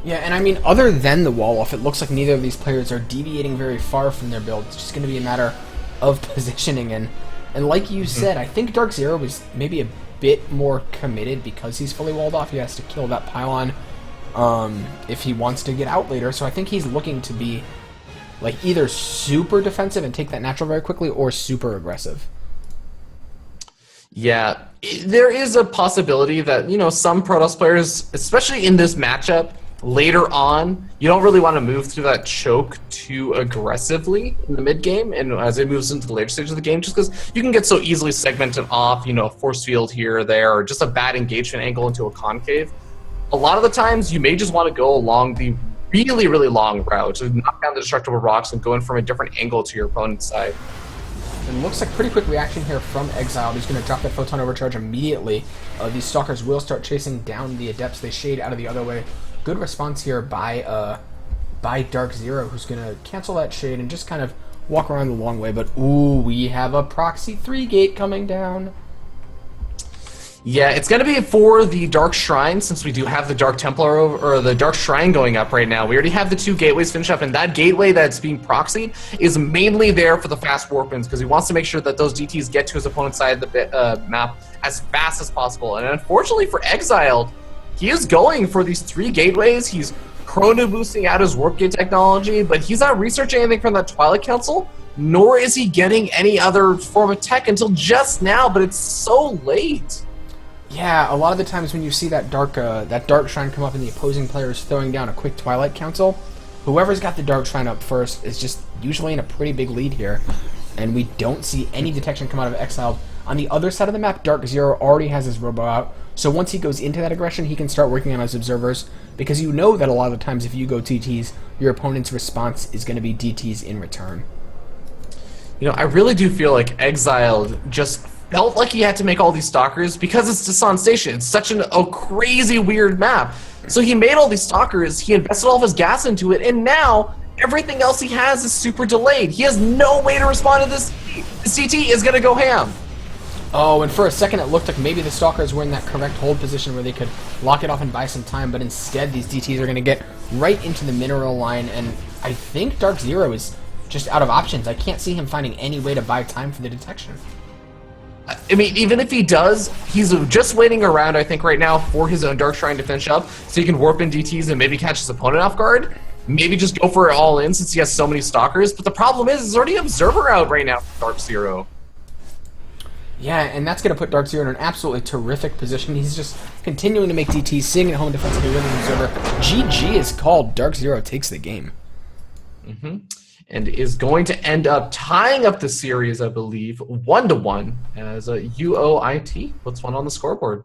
[SPEAKER 1] Yeah, and I mean, other than the wall off, it looks like neither of these players are deviating very far from their build. It's just going to be a matter of positioning. And like you said, I think Dark Zero was maybe a bit more committed because he's fully walled off. He has to kill that pylon if he wants to get out later. So I think he's looking to be like either super defensive and take that natural very quickly, or super aggressive.
[SPEAKER 2] Yeah, there is a possibility that, you know, some Protoss players, especially in this matchup, later on, you don't really want to move through that choke too aggressively in the mid game, and as it moves into the later stage of the game, just because you can get so easily segmented off, you know, a force field here or there, or just a bad engagement angle into a concave. A lot of the times, you may just want to go along the really, really long route to knock down the destructible rocks and go in from a different angle to your opponent's side.
[SPEAKER 1] And looks like pretty quick reaction here from Exiled. He's going to drop that Photon Overcharge immediately. These Stalkers will start chasing down the Adepts. They shade out of the other way. Good response here by Dark Zero, who's going to cancel that shade and just kind of walk around the long way. But, ooh, we have a Proxy 3 gate coming down.
[SPEAKER 2] Yeah, it's going to be for the Dark Shrine, since we do have the Dark Templar or the Dark Shrine going up right now. We already have the 2 gateways finished up, and that gateway that's being proxied is mainly there for the fast warp-ins, because he wants to make sure that those DTs get to his opponent's side of the map as fast as possible. And unfortunately for Exiled, he is going for these 3 gateways. He's chrono boosting out his warp gate technology, but he's not researching anything from that Twilight Council, nor is he getting any other form of tech until just now, but it's so late.
[SPEAKER 1] Yeah, a lot of the times when you see that dark shrine come up and the opposing player is throwing down a quick Twilight Council, whoever's got the dark shrine up first is just usually in a pretty big lead here, and we don't see any detection come out of Exiled. On the other side of the map, Dark Zero already has his robo out, so once he goes into that aggression, he can start working on his observers, because you know that a lot of the times if you go TTs, your opponent's response is going to be DTs in return.
[SPEAKER 2] You know, I really do feel like Exiled just felt like he had to make all these stalkers because it's Dasan Station. It's such a crazy, weird map. So he made all these stalkers, he invested all of his gas into it, and now everything else he has is super delayed. He has no way to respond to this. The CT is going to go ham.
[SPEAKER 1] Oh, and for a second it looked like maybe the Stalkers were in that correct hold position where they could lock it off and buy some time, but instead these DTs are going to get right into the mineral line, and I think Dark Zero is just out of options. I can't see him finding any way to buy time for the detection.
[SPEAKER 2] I mean, even if he does, he's just waiting around, I think, right now for his own Dark Shrine to finish up, so he can warp in DTs and maybe catch his opponent off guard. Maybe just go for it all in since he has so many Stalkers. But the problem is, there's already an Observer out right now for Dark Zero.
[SPEAKER 1] Yeah, and that's going to put Dark Zero in an absolutely terrific position. He's just continuing to make DTs, sitting at home defensively with an Observer. GG is called. Dark Zero takes the game.
[SPEAKER 2] And is going to end up tying up the series, I believe, 1-1 as a UOIT puts one on the scoreboard.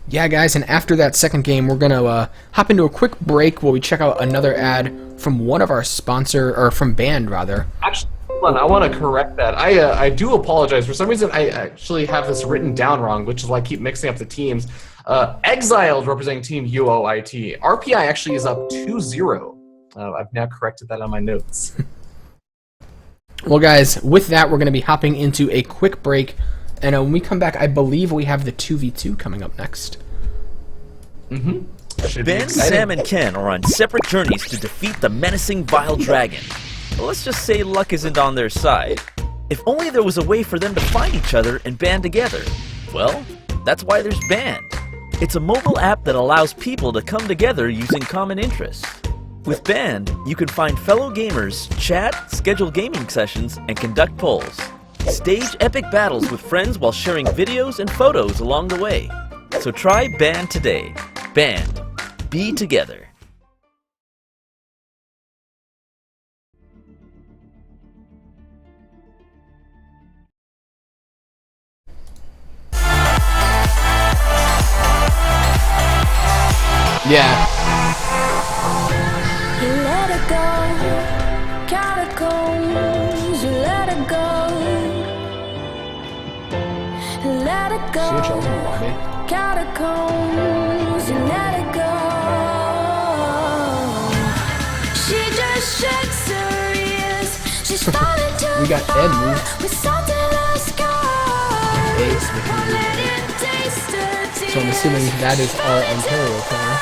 [SPEAKER 1] Yeah, guys, and after that second game, we're going to hop into a quick break while we check out another ad from one of our sponsor, or from Band, rather.
[SPEAKER 2] Actually, hold on, I want to correct that. I do apologize. For some reason, I actually have this written down wrong, which is why I keep mixing up the teams. Exiled representing Team UOIT. RPI actually is up 2-0. I've now corrected that on my notes.
[SPEAKER 1] Well, guys, with that, we're going to be hopping into a quick break. And when we come back, I believe we have the 2v2 coming up next.
[SPEAKER 6] Ben, Sam, and Ken are on separate journeys to defeat the menacing Vile Dragon. But let's just say luck isn't on their side. If only there was a way for them to find each other and band together. Well, that's why there's Band. It's a mobile app that allows people to come together using common interests. With Band, you can find fellow gamers, chat, schedule gaming sessions, and conduct polls. Stage epic battles with friends while sharing videos and photos along the way. So try Band today. Band. Be together.
[SPEAKER 1] Yeah.
[SPEAKER 5] You let it go, catacombs, you let it go. Let it go,
[SPEAKER 1] See what y'all's in the lobby.
[SPEAKER 5] catacombs, you let it go. She just shakes her ears, she's falling too
[SPEAKER 1] We got Ed
[SPEAKER 5] far.
[SPEAKER 1] moved.
[SPEAKER 5] With salt in her skies.
[SPEAKER 1] Ace with
[SPEAKER 5] Won't
[SPEAKER 1] the-
[SPEAKER 5] let it taste her
[SPEAKER 1] So I'm assuming
[SPEAKER 5] tears.
[SPEAKER 1] that is our Ontario player.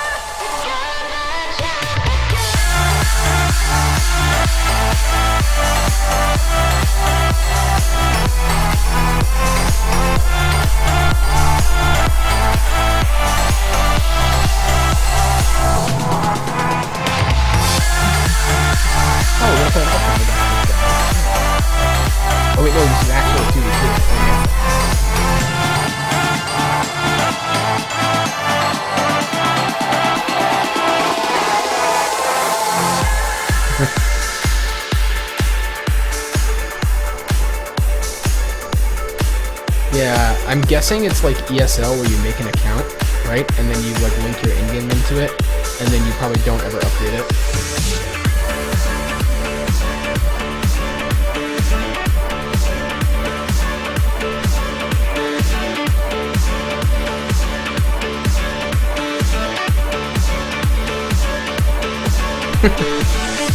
[SPEAKER 1] Oh, we're gonna play an outcome against this guy. Oh wait, no, this is actually a 2v2. Yeah, I'm guessing it's like ESL where you make an account, right? And then you like link your in-game into it, and then you probably don't ever update it.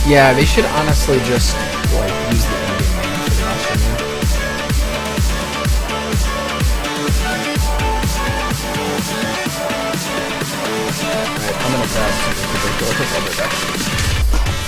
[SPEAKER 1] Yeah, they should honestly just like use the in-game name for the roster name. Alright, I'm gonna grab something to drink real quick. I'll be back.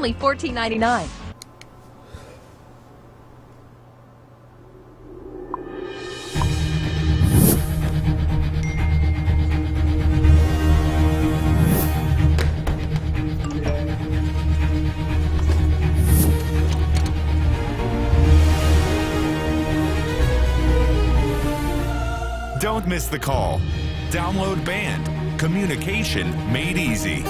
[SPEAKER 3] Only $14.99.
[SPEAKER 4] Don't miss the call. Download Band. Communication made easy.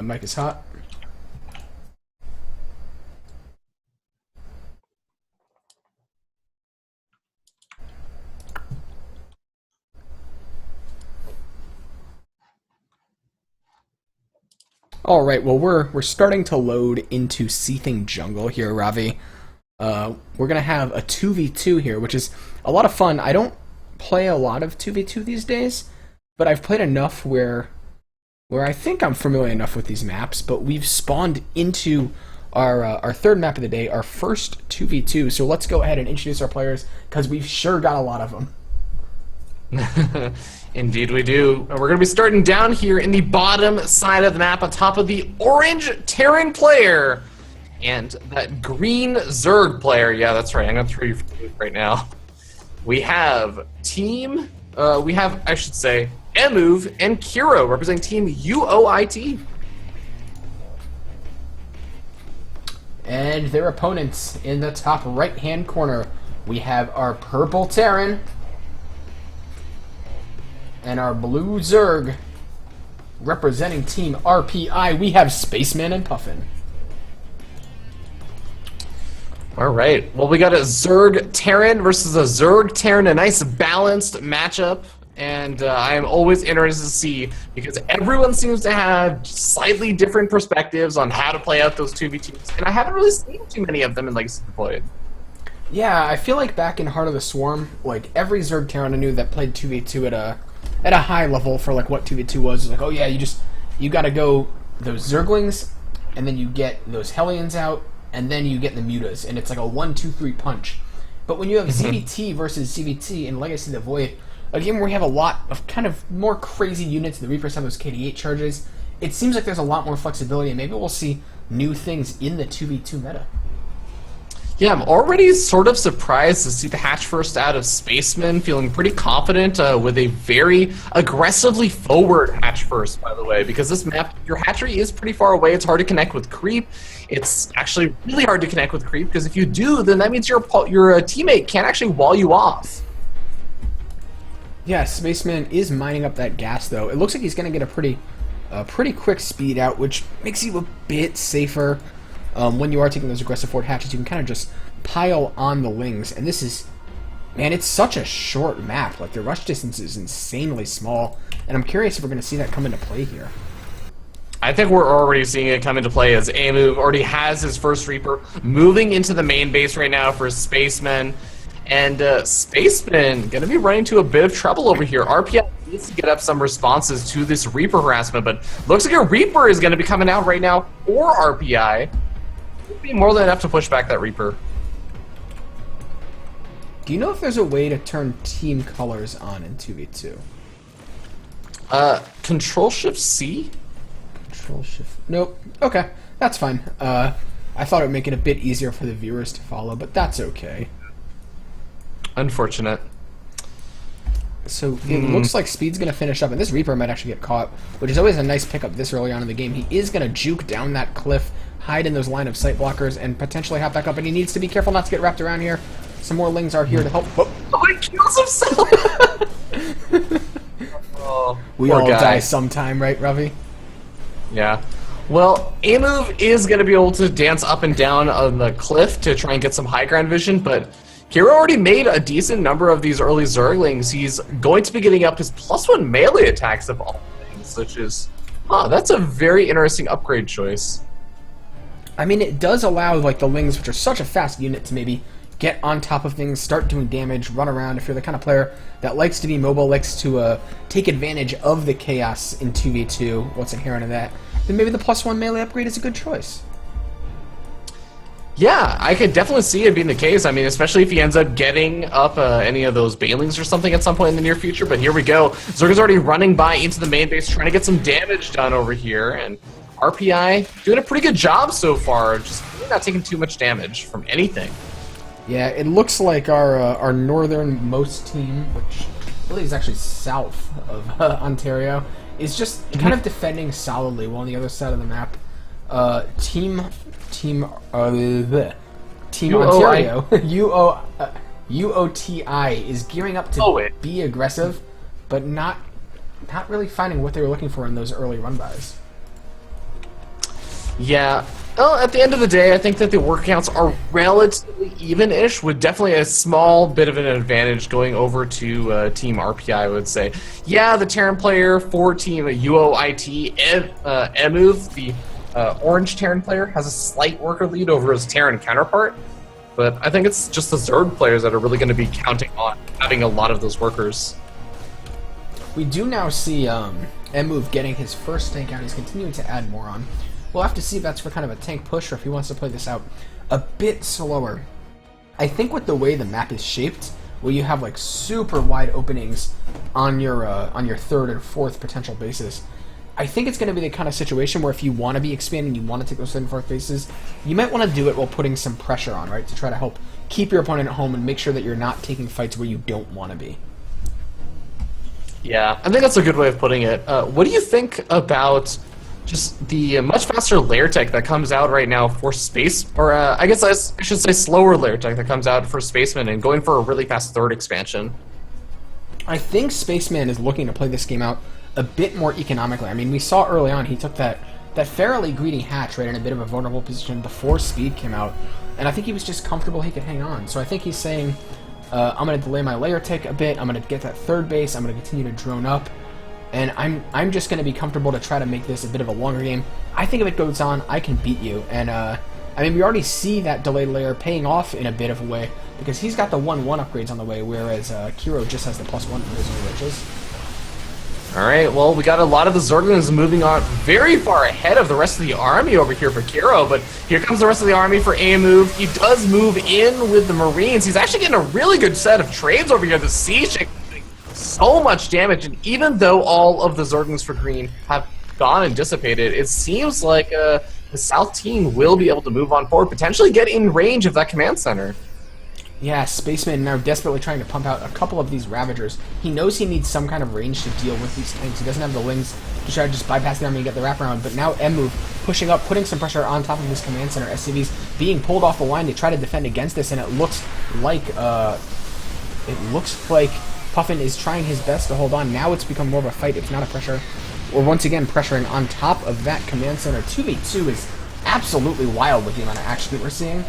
[SPEAKER 1] Mic is hot. All right, well we're starting to load into Seething Jungle here, Ravi. We're gonna have a 2v2 here, which is a lot of fun. I don't play a lot of 2v2 these days, but I've played enough where I think I'm familiar enough with these maps. But we've spawned into our third map of the day, our first 2v2. So let's go ahead and introduce our players, because we've sure got a lot of them.
[SPEAKER 2] Indeed we do. And we're going to be starting down here in the bottom side of the map on top of the orange Terran player and that green Zerg player. Yeah, that's right. I'm going to throw you for the loop right now. We have I should say, Emuv and Kiro representing Team UOIT.
[SPEAKER 1] And their opponents in the top right-hand corner, we have our purple Terran and our blue Zerg. Representing Team RPI, we have Spaceman and Puffin.
[SPEAKER 2] All right. Well, we got a Zerg Terran versus a Zerg Terran, a nice balanced matchup. And I am always interested to see, because everyone seems to have slightly different perspectives on how to play out those 2v2s, and I haven't really seen too many of them in Legacy Deployed.
[SPEAKER 1] Yeah, I feel like back in Heart of the Swarm, like every Zerg Terran I knew that played 2v2 at a high level for like what 2v2 was like, oh yeah, you gotta go those Zerglings, and then you get those Hellions out, and then you get the Mutas, and it's like a 1-2-3 punch. But when you have ZVT versus ZVT in Legacy of the Void, a game where we have a lot of kind of more crazy units, the Reapers have those KD8 charges, it seems like there's a lot more flexibility, and maybe we'll see new things in the 2v2 meta.
[SPEAKER 2] Yeah, I'm already sort of surprised to see the hatch first out of Spaceman, feeling pretty confident with a very aggressively forward hatch first, by the way, because this map, your hatchery is pretty far away. It's hard to connect with creep. It's actually really hard to connect with creep, because if you do, then that means your teammate can't actually wall you off.
[SPEAKER 1] Yeah, Spaceman is mining up that gas, though. It looks like he's going to get a pretty quick speed out, which makes you a bit safer. When you are taking those aggressive forward hatches, you can kind of just pile on the wings. And this is, man, it's such a short map. Like, the rush distance is insanely small. And I'm curious if we're going to see that come into play here.
[SPEAKER 2] I think we're already seeing it come into play, as Amu already has his first Reaper moving into the main base right now for Spaceman. And Spaceman going to be running into a bit of trouble over here. RPI needs to get up some responses to this Reaper harassment, but looks like a Reaper is going to be coming out right now for RPI. It'll be more than enough to push back that Reaper.
[SPEAKER 1] Do you know if there's a way to turn team colors on in 2v2?
[SPEAKER 2] Control-Shift-C?
[SPEAKER 1] Control-Shift... Nope. Okay, that's fine. I thought it would make it a bit easier for the viewers to follow, but that's okay.
[SPEAKER 2] Unfortunate.
[SPEAKER 1] So it looks like Speed's going to finish up, and this Reaper might actually get caught, which is always a nice pickup this early on in the game. He is going to juke down that cliff, hide in those line of sight blockers, and potentially hop back up, and he needs to be careful not to get wrapped around here. Some more Lings are here to help.
[SPEAKER 2] Oh, he kills himself! Oh,
[SPEAKER 1] We
[SPEAKER 2] poor
[SPEAKER 1] all
[SPEAKER 2] guy.
[SPEAKER 1] die sometime, right, Ravi?
[SPEAKER 2] Yeah. Well, A-Move is going to be able to dance up and down on the cliff to try and get some high ground vision, but Hero already made a decent number of these early Zerglings. He's going to be getting up his +1 melee attacks of all things, which is... that's a very interesting upgrade choice.
[SPEAKER 1] I mean, it does allow, like, the Lings, which are such a fast unit, to maybe get on top of things, start doing damage, run around. If you're the kind of player that likes to be mobile, likes to take advantage of the chaos in 2v2, what's inherent in that, then maybe the +1 melee upgrade is a good choice.
[SPEAKER 2] Yeah, I could definitely see it being the case. I mean, especially if he ends up getting up any of those Banelings or something at some point in the near future. But here we go. Zerg's already running by into the main base, trying to get some damage done over here. And RPI doing a pretty good job so far, just really not taking too much damage from anything.
[SPEAKER 1] Yeah, it looks like our northernmost team, which really is actually south of Ontario, is just kind of defending solidly, while on the other side of the map, Team Ontario, UOTI, is gearing up to be aggressive, but not really finding what they were looking for in those early run-bys.
[SPEAKER 2] Yeah. Well, at the end of the day, I think that the work counts are relatively even-ish, with definitely a small bit of an advantage going over to Team RPI, I would say. Yeah, the Terran player for Team UOIT, Emuth, the orange Terran player, has a slight worker lead over his Terran counterpart, but I think it's just the Zerg players that are really going to be counting on having a lot of those workers.
[SPEAKER 1] We do now see Emuth getting his first tank out. He's continuing to add more on. We'll have to see if that's for kind of a tank push or if he wants to play this out a bit slower. I think with the way the map is shaped, where you have like super wide openings on your third and fourth potential bases, I think it's going to be the kind of situation where if you want to be expanding, you want to take those third and fourth bases, you might want to do it while putting some pressure on, right, to try to help keep your opponent at home and make sure that you're not taking fights where you don't want to be.
[SPEAKER 2] Yeah, I think that's a good way of putting it. What do you think about just the much faster lair tech that comes out right now for space, or I guess I should say slower lair tech that comes out for Spaceman and going for a really fast third expansion?
[SPEAKER 1] I think Spaceman is looking to play this game out a bit more economically. I mean, we saw early on he took that fairly greedy hatch right in a bit of a vulnerable position before Speed came out, and I think he was just comfortable he could hang on. So I think he's saying, I'm going to delay my lair tech a bit, I'm going to get that third base, I'm going to continue to drone up, and I'm just going to be comfortable to try to make this a bit of a longer game. I think if it goes on, I can beat you. And, I mean, we already see that delayed layer paying off in a bit of a way, because he's got the 1-1 upgrades on the way, whereas Kiro just has the +1 for his new riches.
[SPEAKER 2] Alright, well, we got a lot of the Zerglings moving on very far ahead of the rest of the army over here for Kiro, but here comes the rest of the army for A-Move. He does move in with the Marines. He's actually getting a really good set of trades over here. The Siege so much damage, and even though all of the Zerglings for green have gone and dissipated, it seems like the South team will be able to move on forward, potentially get in range of that command center.
[SPEAKER 1] Yeah, Spaceman now desperately trying to pump out a couple of these Ravagers. He knows he needs some kind of range to deal with these tanks. He doesn't have the Lings to try to just bypass the army and get the wraparound, but now Emuth pushing up, putting some pressure on top of this command center. SCVs being pulled off the line to try to defend against this, and it looks like Puffin is trying his best to hold on. Now it's become more of a fight. It's not a pressure. We're once again pressuring on top of that command center. 2v2 is absolutely wild with the amount of action that we're seeing.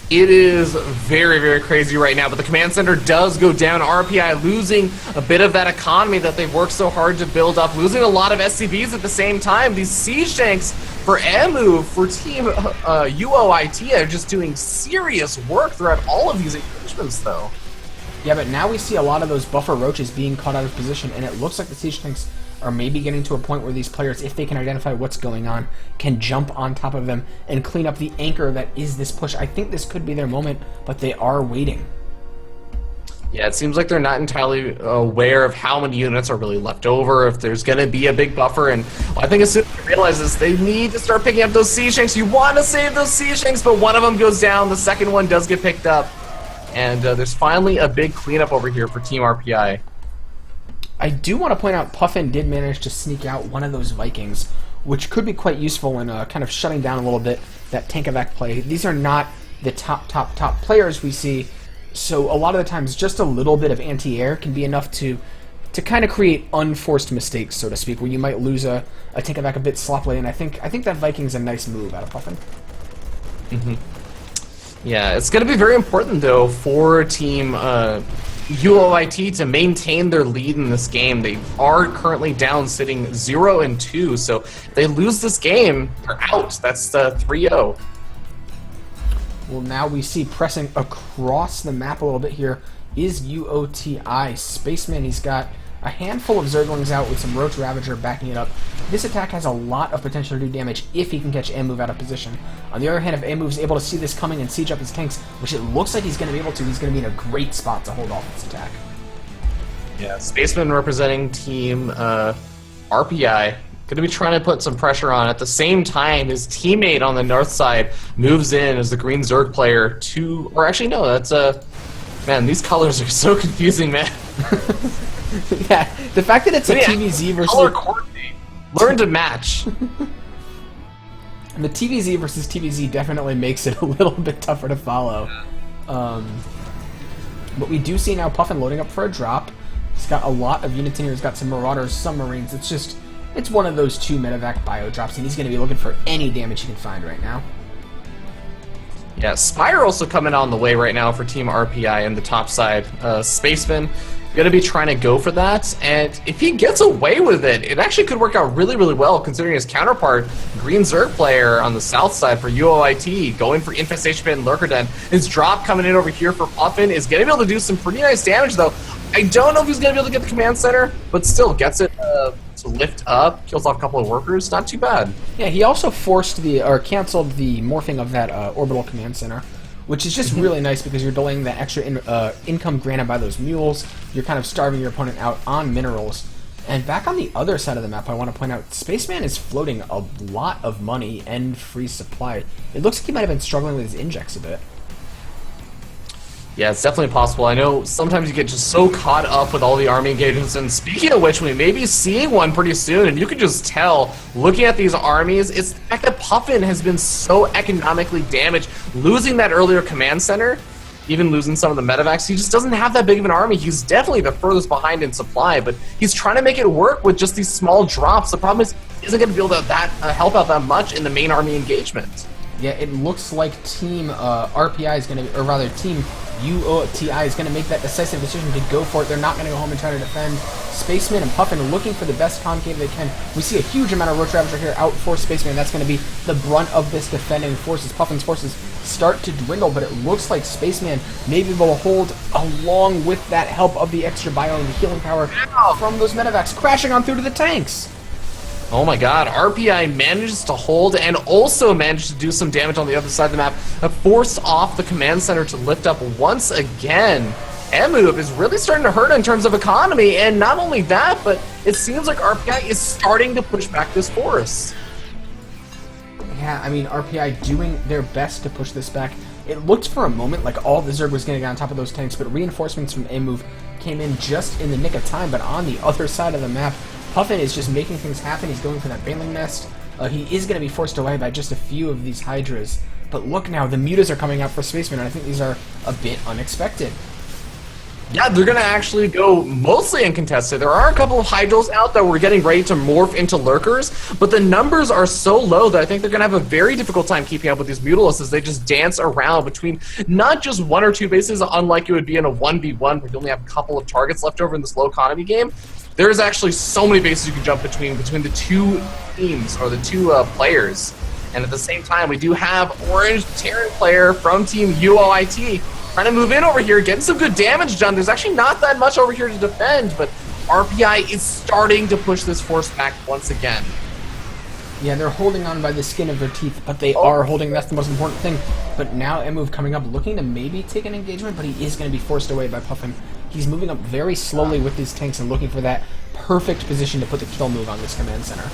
[SPEAKER 2] It is very, very crazy right now, but the command center does go down. RPI losing a bit of that economy that they've worked so hard to build up, losing a lot of SCVs at the same time. These siege tanks for Emu, for Team UOIT, are just doing serious work throughout all of these engagements, though.
[SPEAKER 1] Yeah, but now we see a lot of those buffer roaches being caught out of position, and it looks like the siege tanks are maybe getting to a point where these players, if they can identify what's going on, can jump on top of them and clean up the anchor that is this push. I think this could be their moment, but they are waiting.
[SPEAKER 2] Yeah, it seems like they're not entirely aware of how many units are really left over, if there's going to be a big buffer, and I think as soon as they realize this, they need to start picking up those siege tanks. You want to save those siege tanks, but one of them goes down, the second one does get picked up, and there's finally a big cleanup over here for Team RPI.
[SPEAKER 1] I do want to point out Puffin did manage to sneak out one of those Vikings, which could be quite useful in kind of shutting down a little bit that tank evac play. These are not the top players we see, so a lot of the times just a little bit of anti-air can be enough to kind of create unforced mistakes, so to speak, where you might lose a tank evac a bit sloppily, and I think that Viking's a nice move out of Puffin.
[SPEAKER 2] Yeah, it's going to be very important, though, for Team UOIT to maintain their lead in this game. They are currently down, sitting 0-2, so if they lose this game, they're out. That's 3-0.
[SPEAKER 1] Well, now we see pressing across the map a little bit here is UOTI. Spaceman, he's got a handful of Zerglings out with some Roach Ravager backing it up. This attack has a lot of potential to do damage if he can catch A-Move out of position. On the other hand, if A-Move's able to see this coming and siege up his tanks, which it looks like he's going to be able to, he's going to be in a great spot to hold off this attack.
[SPEAKER 2] Yeah, Spaceman representing Team RPI. Going to be trying to put some pressure on. At the same time, his teammate on the north side moves in as the green Zerg player to... Or actually, no, that's man, these colors are so confusing, man.
[SPEAKER 1] Yeah, the fact that it's a TVZ versus...
[SPEAKER 2] Color coordinate. Learn to match.
[SPEAKER 1] And the TVZ versus TVZ definitely makes it a little bit tougher to follow. But we do see now Puffin loading up for a drop. He's got a lot of units in here. He's got some Marauders, some Marines. It's one of those two medevac bio drops, and he's going to be looking for any damage he can find right now.
[SPEAKER 2] Yeah, Spire also coming on the way right now for Team RPI in the top side. Spaceman going to be trying to go for that, and if he gets away with it, it actually could work out really, really well, considering his counterpart, Green Zerg player on the south side for UOIT, going for Infestation Pit and Lurker Den. His drop coming in over here for Puffin is going to be able to do some pretty nice damage, though. I don't know if he's going to be able to get the command center, but still gets it to lift up, kills off a couple of workers. Not too bad.
[SPEAKER 1] Yeah, he also canceled the morphing of that orbital command center, which is just really nice because you're delaying that extra income granted by those mules. You're kind of starving your opponent out on minerals. And back on the other side of the map, I want to point out, Spaceman is floating a lot of money and free supply. It looks like he might have been struggling with his injects a bit.
[SPEAKER 2] Yeah, it's definitely possible. I know sometimes you get just so caught up with all the army engagements, and speaking of which, we may be seeing one pretty soon, and you can just tell, looking at these armies, it's the fact that Puffin has been so economically damaged, losing that earlier command center, even losing some of the medevacs. He just doesn't have that big of an army. He's definitely the furthest behind in supply, but he's trying to make it work with just these small drops. The problem is, he isn't going to be able to help out that much in the main army engagement.
[SPEAKER 1] Yeah, it looks like Team RPI is going to, or rather Team UOTI is going to make that decisive decision to go for it. They're not going to go home and try to defend. Spaceman and Puffin looking for the best concave they can. We see a huge amount of Roach Ravager here out for Spaceman. That's going to be the brunt of this defending forces. Puffin's forces start to dwindle, but it looks like Spaceman may be able to hold along with that help of the extra bio and the healing power from those medevacs crashing on through to the tanks.
[SPEAKER 2] Oh my god, RPI manages to hold and also managed to do some damage on the other side of the map, forced off the command center to lift up once again. M-Move is really starting to hurt in terms of economy, and not only that, but it seems like RPI is starting to push back this force.
[SPEAKER 1] Yeah, I mean, RPI doing their best to push this back. It looked for a moment like all the Zerg was going to get on top of those tanks, but reinforcements from A-Move came in just in the nick of time, but on the other side of the map, Puffin is just making things happen. He's going for that Baneling Nest. He is going to be forced away by just a few of these Hydras. But look now, the Mutas are coming out for Spaceman, and I think these are a bit unexpected.
[SPEAKER 2] Yeah, they're going to actually go mostly uncontested. There are a couple of Hydras out that were getting ready to morph into Lurkers, but the numbers are so low that I think they're going to have a very difficult time keeping up with these Mutalisks as they just dance around between not just one or two bases, unlike it would be in a 1v1 where you only have a couple of targets left over in this low economy game. There's actually so many bases you can jump between the two teams, or the two players. And at the same time, we do have Orange Terran player from Team UOIT trying to move in over here, getting some good damage done. There's actually not that much over here to defend, but RPI is starting to push this force back once again.
[SPEAKER 1] Yeah, they're holding on by the skin of their teeth, but they are holding. That's the most important thing. But now mMove coming up, looking to maybe take an engagement, but he is going to be forced away by Puffin. He's moving up very slowly with his tanks and looking for that perfect position to put the kill move on this command center.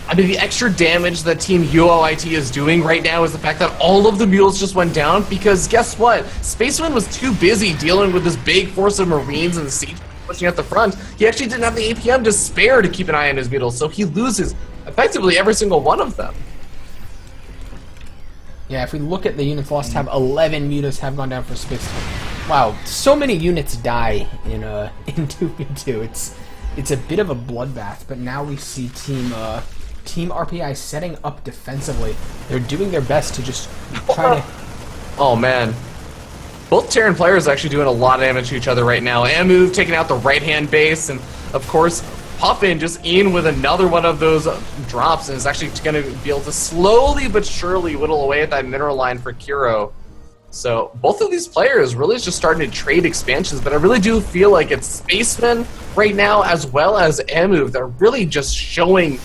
[SPEAKER 2] I mean, the extra damage that Team UOIT is doing right now is the fact that all of the mules just went down, because guess what? Spaceman was too busy dealing with this big force of Marines and the siege pushing at the front. He actually didn't have the APM to spare to keep an eye on his mules, so he loses effectively every single one of them.
[SPEAKER 1] Yeah, if we look at the units lost tab, 11 mutas have gone down for space. Wow, so many units die in 2v2. It's a bit of a bloodbath, but now we see Team RPI setting up defensively. They're doing their best to just try to...
[SPEAKER 2] Oh man. Both Terran players are actually doing a lot of damage to each other right now. mMove taking out the right-hand base, and of course, Puffin just in with another one of those drops, and is actually going to be able to slowly but surely whittle away at that mineral line for Kiro. So both of these players really just starting to trade expansions, but I really do feel like it's Spacemen right now as well as mMove. They're really just showing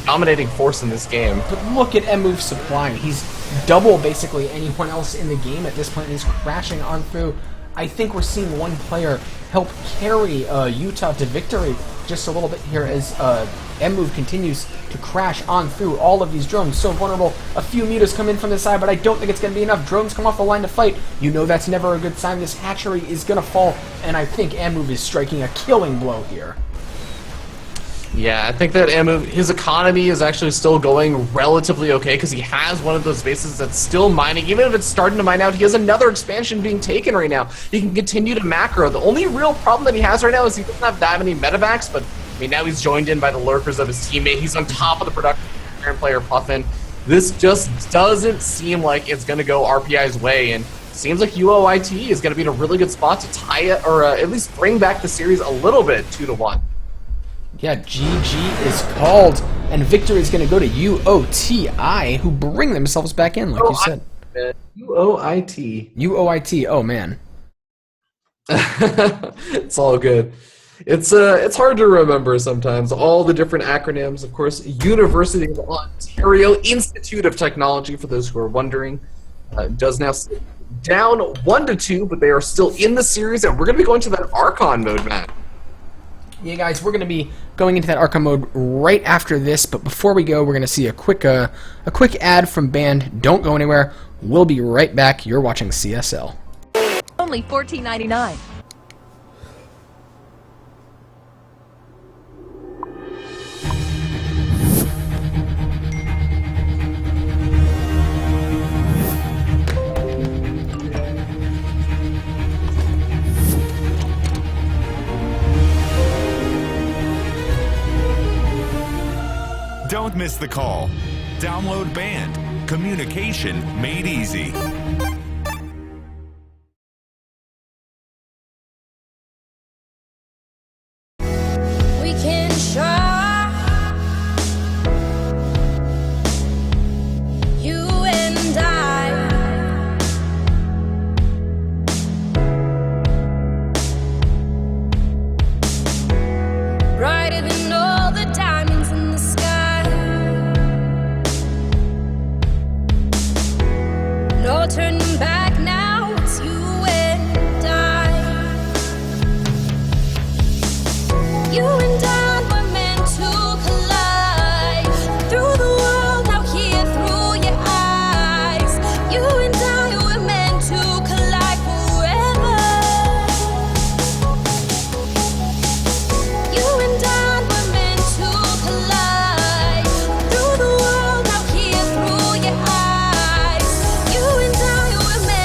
[SPEAKER 2] dominating force in this game.
[SPEAKER 1] But look at mMove's supply. He's double basically anyone else in the game at this point. He's crashing on through. I think we're seeing one player help carry Utah to victory just a little bit here as mMove continues to crash on through all of these drones. So vulnerable. A few mutas come in from the side, but I don't think it's going to be enough. Drones come off the line to fight. You know that's never a good sign. This hatchery is going to fall, and I think mMove is striking a killing blow here.
[SPEAKER 2] Yeah, I think that mMove, his economy is actually still going relatively okay because he has one of those bases that's still mining. Even if it's starting to mine out, he has another expansion being taken right now. He can continue to macro. The only real problem that he has right now is he doesn't have that many medevacs, but I mean, now he's joined in by the lurkers of his teammate. He's on top of the production player Puffin. This just doesn't seem like it's going to go RPI's way, and seems like UOIT is going to be in a really good spot to tie it, or at least bring back the series a little bit, 2-1.
[SPEAKER 1] Yeah, GG is called, and victory is going to go to UOTI, who bring themselves back in, like you said.
[SPEAKER 2] UOIT.
[SPEAKER 1] UOIT, oh man.
[SPEAKER 2] It's all good. It's hard to remember sometimes, all the different acronyms. Of course, University of Ontario Institute of Technology, for those who are wondering, does now sit down 1-2, but they are still in the series, and we're going to be going to that Archon mode, Matt.
[SPEAKER 1] Yeah, guys, we're going to be going into that Arkham mode right after this, but before we go, we're going to see a quick ad from Band. Don't go anywhere. We'll be right back. You're watching CSL.
[SPEAKER 3] Only $14.99.
[SPEAKER 4] Don't miss the call. Download Band. Communication made easy.
[SPEAKER 5] We can try, you and I. Brighter than all the diamonds in the sky. No turning back now, it's you and I. You and I were meant to collide. Through the world, now here through your eyes. You and I were meant to collide forever. You and I were meant to collide. Through the world, now here through your eyes. You and I were meant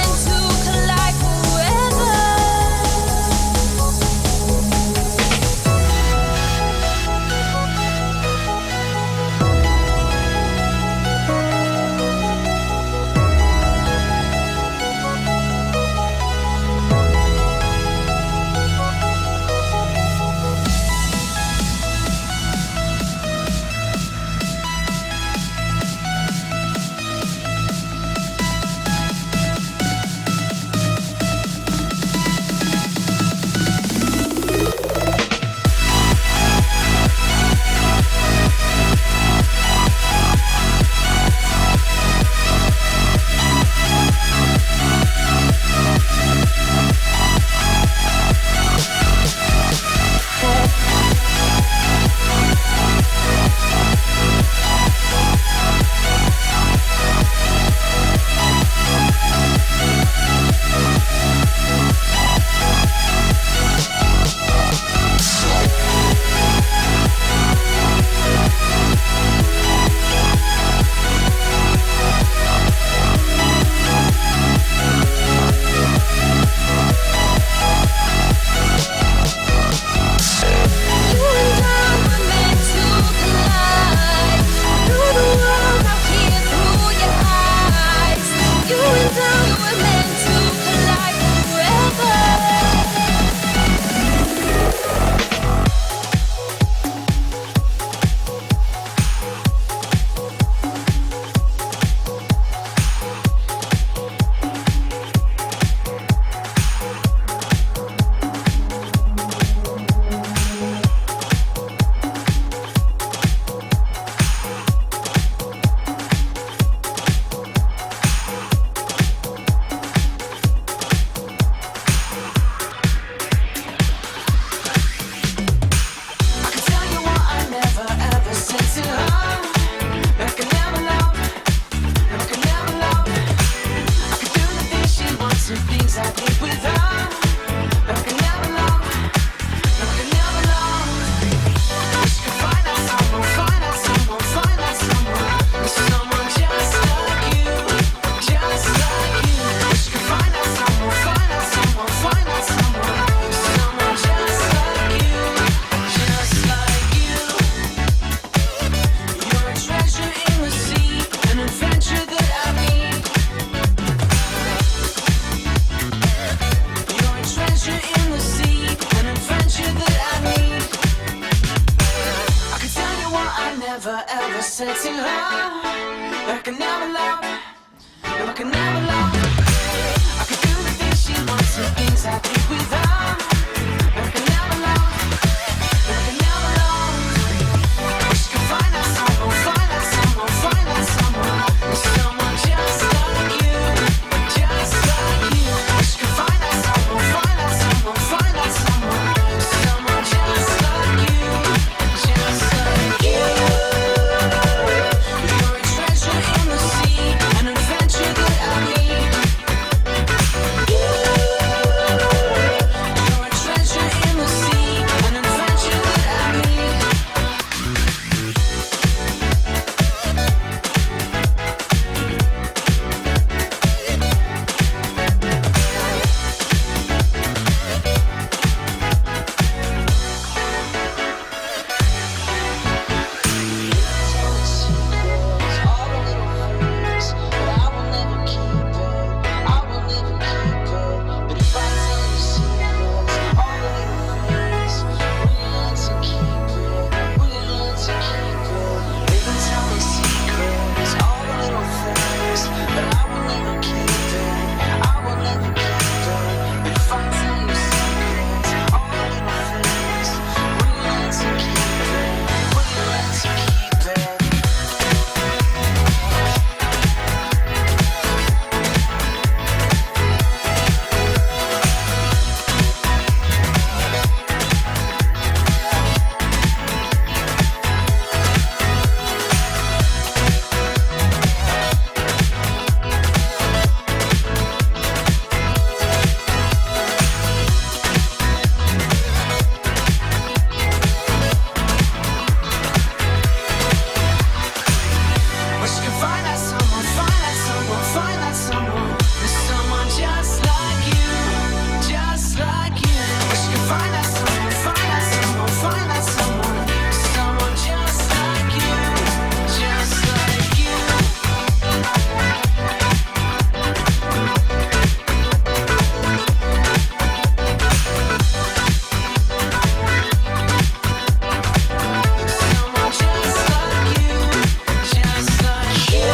[SPEAKER 7] said to her that I could never love, no, I could never love. I could do the things she wants, the things I did with her. No, I could never love, no, I could never love. Wish I could find that someone, find that someone, find that someone, someone just like you, just like you. Wish I could find that someone, find that someone, find that someone, someone just like you, just like you. You're a treasure in the sea, an adventure that I need. You're a treasure in the sea, an adventure that I need. Wish you could find that someone, find that someone, find that someone. There's someone just like you, just like you. Wish you could find that someone, find that someone, find that someone. Someone just like you, just like you. Someone just like you, just like you.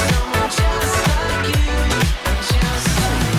[SPEAKER 7] Someone just like you, just like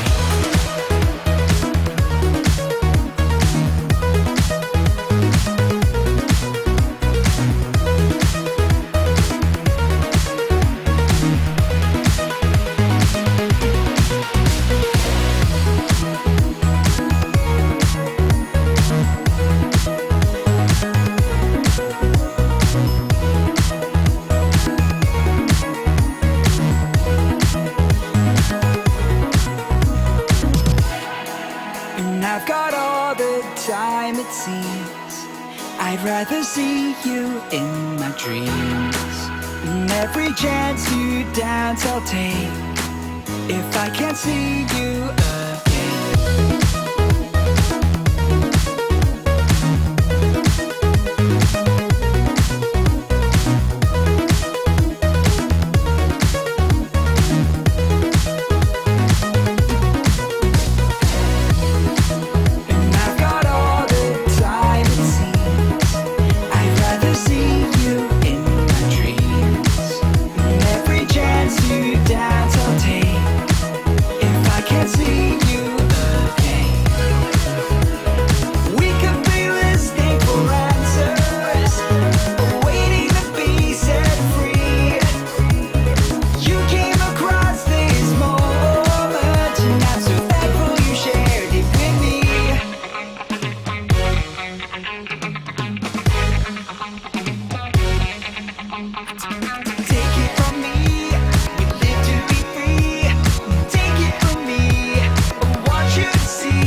[SPEAKER 8] And I've got all the time it seems. I'd rather see you in my dreams. And every chance you dance I'll take, if I can't see you again. And I've got all the time it seems. I'd rather see you in my dreams. And every chance you dance I'll take, if I can't see you again. We could be listening for answers, waiting to be set free. You came across this moment, and I'm so thankful you shared it with me. Take it from me, we live to be free. Take it from me, I want you to see.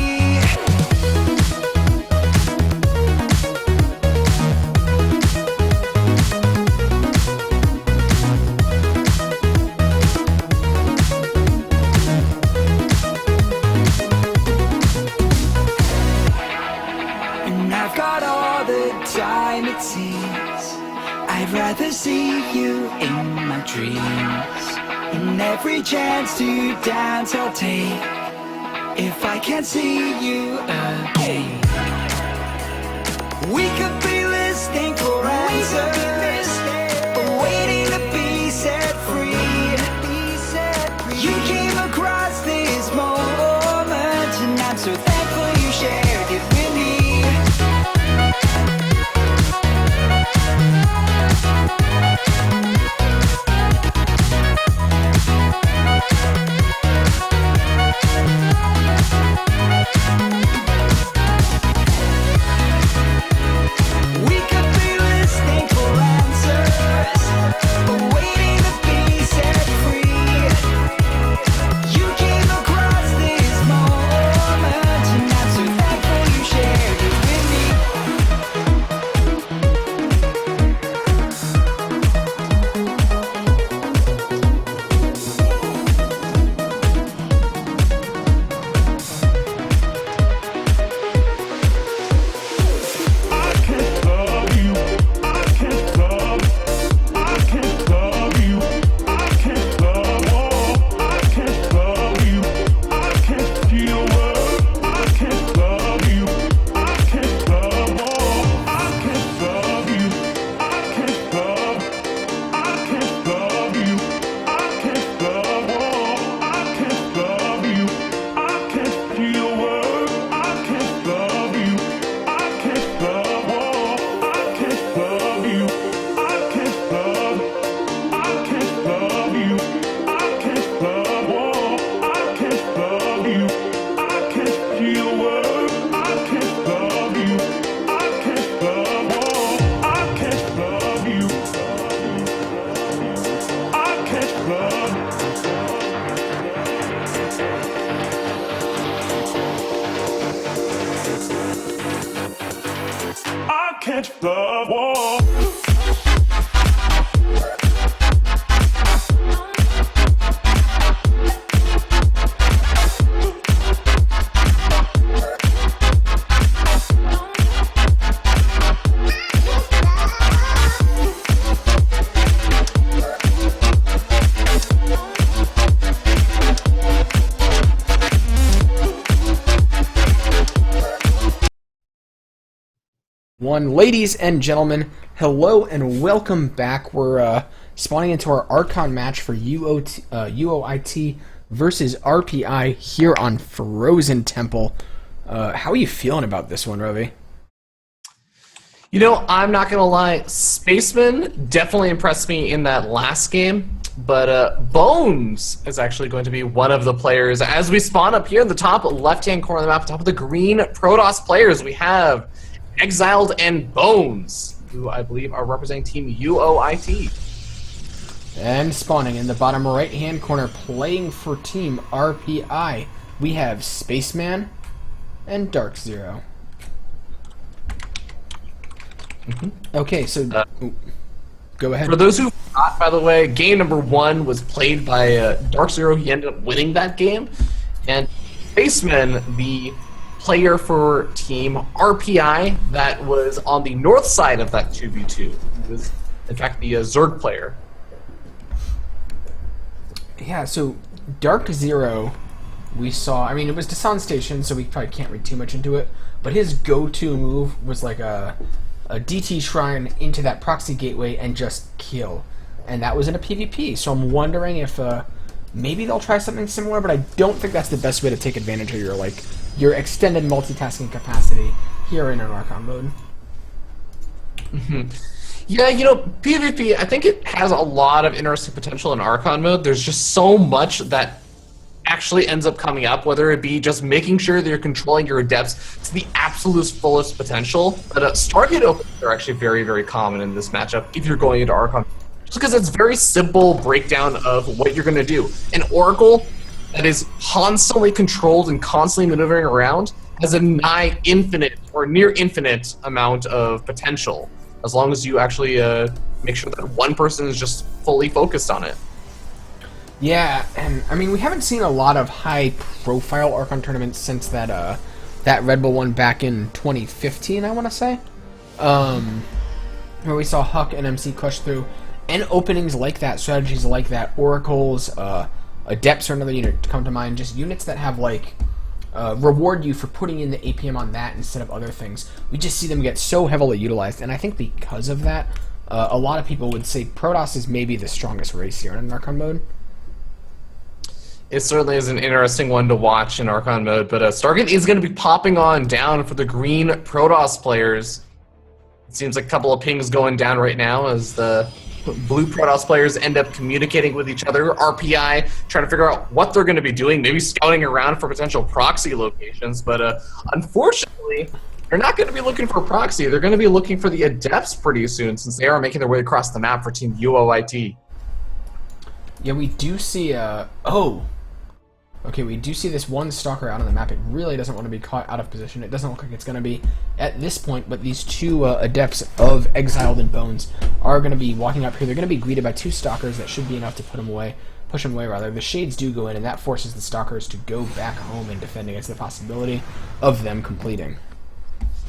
[SPEAKER 8] And I've got all the time it seems. I'd rather see you in my dreams. And every chance to dance I'll take if I can't see you again. We could be listening for answers, waiting to be set free. You came across this moment, and I'm so thankful you shared it with me. We could be listening for answers, waiting to be set free. You came across this moment, and I'm so thankful you shared it with me.
[SPEAKER 4] I can't love war.
[SPEAKER 1] Ladies and gentlemen, hello and welcome back. We're spawning into our Archon match for UOIT versus RPI here on Frozen Temple. How are you feeling about this one, Rovi?
[SPEAKER 2] You know, I'm not gonna lie, Spaceman definitely impressed me in that last game, but Bones is actually going to be one of the players. As we spawn up here in the top left-hand corner of the map, top of the green Protoss players, we have Exiled and Bones, who I believe are representing Team UOIT.
[SPEAKER 1] And spawning in the bottom right-hand corner, playing for Team RPI, we have Spaceman and Dark Zero. Okay, so go ahead.
[SPEAKER 2] For those who forgot, by the way, game number 1 was played by Dark Zero. He ended up winning that game. And Spaceman, the player for Team RPI, that was on the north side of that 2v2. He was, in fact, the Zerg player.
[SPEAKER 1] Yeah, so Dark Zero, we saw, I mean, it was Dasan Station, so we probably can't read too much into it, but his go-to move was like a DT Shrine into that proxy gateway and just kill. And that was in a PvP, so I'm wondering if maybe they'll try something similar, but I don't think that's the best way to take advantage of your extended multitasking capacity here in an Archon mode.
[SPEAKER 2] Yeah, you know, PvP, I think it has a lot of interesting potential in Archon mode. There's just so much that actually ends up coming up, whether it be just making sure that you're controlling your adepts to the absolute fullest potential. But Stargate openings are actually very, very common in this matchup if you're going into Archon. Just because it's very simple breakdown of what you're going to do. An Oracle that is constantly controlled and constantly maneuvering around has a nigh infinite or near infinite amount of potential, as long as you actually make sure that one person is just fully focused on it.
[SPEAKER 1] Yeah, and I mean, we haven't seen a lot of high-profile Archon tournaments since that Red Bull one back in 2015, I want to say, where we saw Huck and MC clutch through. and openings like that, strategies like that, oracles, adepts are another unit to come to mind. Just units that have like reward you for putting in the APM on that instead of other things. We just see them get so heavily utilized, and I think because of that, a lot of people would say Protoss is maybe the strongest race here in Archon mode.
[SPEAKER 2] It certainly is an interesting one to watch in Archon mode, but Stargate is going to be popping on down for the green Protoss players. It seems like a couple of pings going down right now as the blue Protoss players end up communicating with each other. RPI trying to figure out what they're going to be doing, maybe scouting around for potential proxy locations, but unfortunately, they're not going to be looking for a proxy. They're going to be looking for the Adepts pretty soon, since they are making their way across the map for Team UOIT.
[SPEAKER 1] Yeah, we do see, we do see this one Stalker out on the map. It really doesn't want to be caught out of position. It doesn't look like it's going to be at this point, but these two Adepts of Exiled and Bones are going to be walking up here. They're going to be greeted by two Stalkers. That should be enough to push them away, rather. The Shades do go in, and that forces the Stalkers to go back home and defend against the possibility of them completing.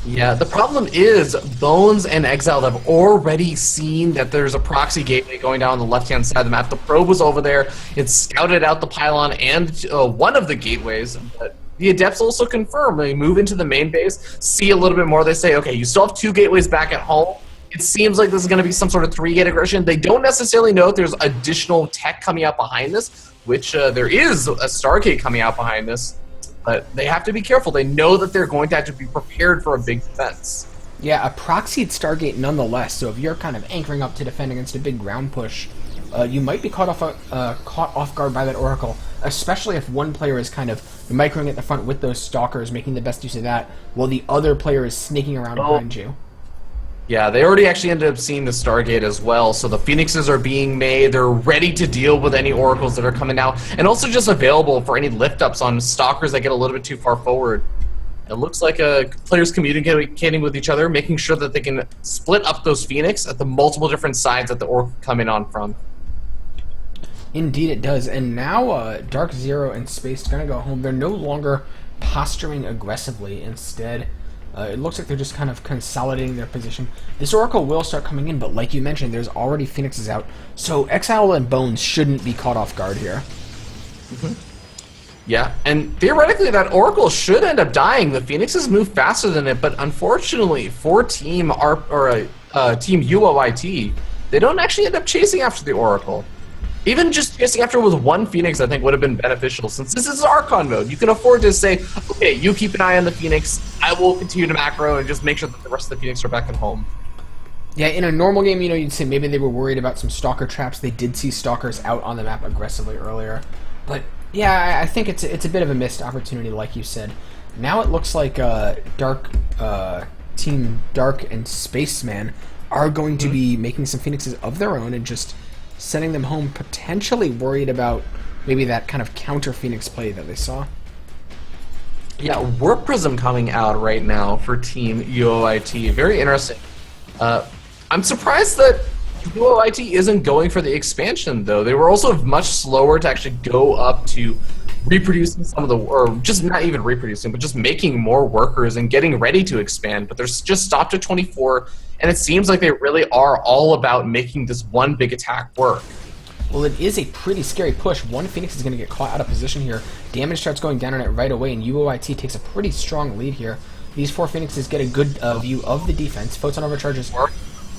[SPEAKER 2] Yeah, the problem is Bones and Exiled have already seen that there's a proxy gateway going down on the left-hand side of the map. The probe was over there. It scouted out the pylon and one of the gateways. But the Adepts also confirm. They move into the main base, see a little bit more. They say, okay, you still have two gateways back at home. It seems like this is going to be some sort of 3-gate aggression. They don't necessarily know if there's additional tech coming out behind this, which there is a Stargate coming out behind this. But they have to be careful. They know that they're going to have to be prepared for a big defense.
[SPEAKER 1] Yeah, a proxied Stargate nonetheless, so if you're kind of anchoring up to defend against a big ground push, you might be caught off guard by that Oracle, especially if one player is kind of microing at the front with those Stalkers, making the best use of that, while the other player is sneaking around behind you.
[SPEAKER 2] Yeah, they already actually ended up seeing the Stargate as well, so the Phoenixes are being made. They're ready to deal with any Oracles that are coming out, and also just available for any lift-ups on Stalkers that get a little bit too far forward. It looks like players communicating with each other, making sure that they can split up those Phoenix at the multiple different sides that the Oracle come in on from.
[SPEAKER 1] Indeed it does, and now Dark Zero and Space are going to go home. They're no longer posturing aggressively. Instead, it looks like they're just kind of consolidating their position. This Oracle will start coming in, but like you mentioned, there's already Phoenixes out, so Exile and Bones shouldn't be caught off guard here.
[SPEAKER 2] Mm-hmm. Yeah, and theoretically that Oracle should end up dying. The Phoenixes move faster than it, but unfortunately for Team UOIT, they don't actually end up chasing after the Oracle. Even just chasing after with one Phoenix, I think, would have been beneficial. Since this is Archon mode, you can afford to say, okay, you keep an eye on the Phoenix, I will continue to macro and just make sure that the rest of the Phoenix are back at home.
[SPEAKER 1] Yeah, in a normal game, you'd say maybe they were worried about some Stalker traps. They did see Stalkers out on the map aggressively earlier. But, yeah, I think it's a bit of a missed opportunity, like you said. Now it looks like Team Dark and Spaceman are going to be making some Phoenixes of their own and just sending them home, potentially worried about maybe that kind of counter Phoenix play that they saw.
[SPEAKER 2] Yeah, Warp Prism coming out right now for Team UOIT. Very interesting. I'm surprised that UOIT isn't going for the expansion, though. They were also much slower to actually go up to reproducing some of the, or just not even reproducing, but just making more workers and getting ready to expand. But they're just stopped at 24, and it seems like they really are all about making this one big attack work.
[SPEAKER 1] Well, it is a pretty scary push. One Phoenix is going to get caught out of position here. Damage starts going down on it right away, and UOIT takes a pretty strong lead here. These four Phoenixes get a good view of the defense. Photon overcharges.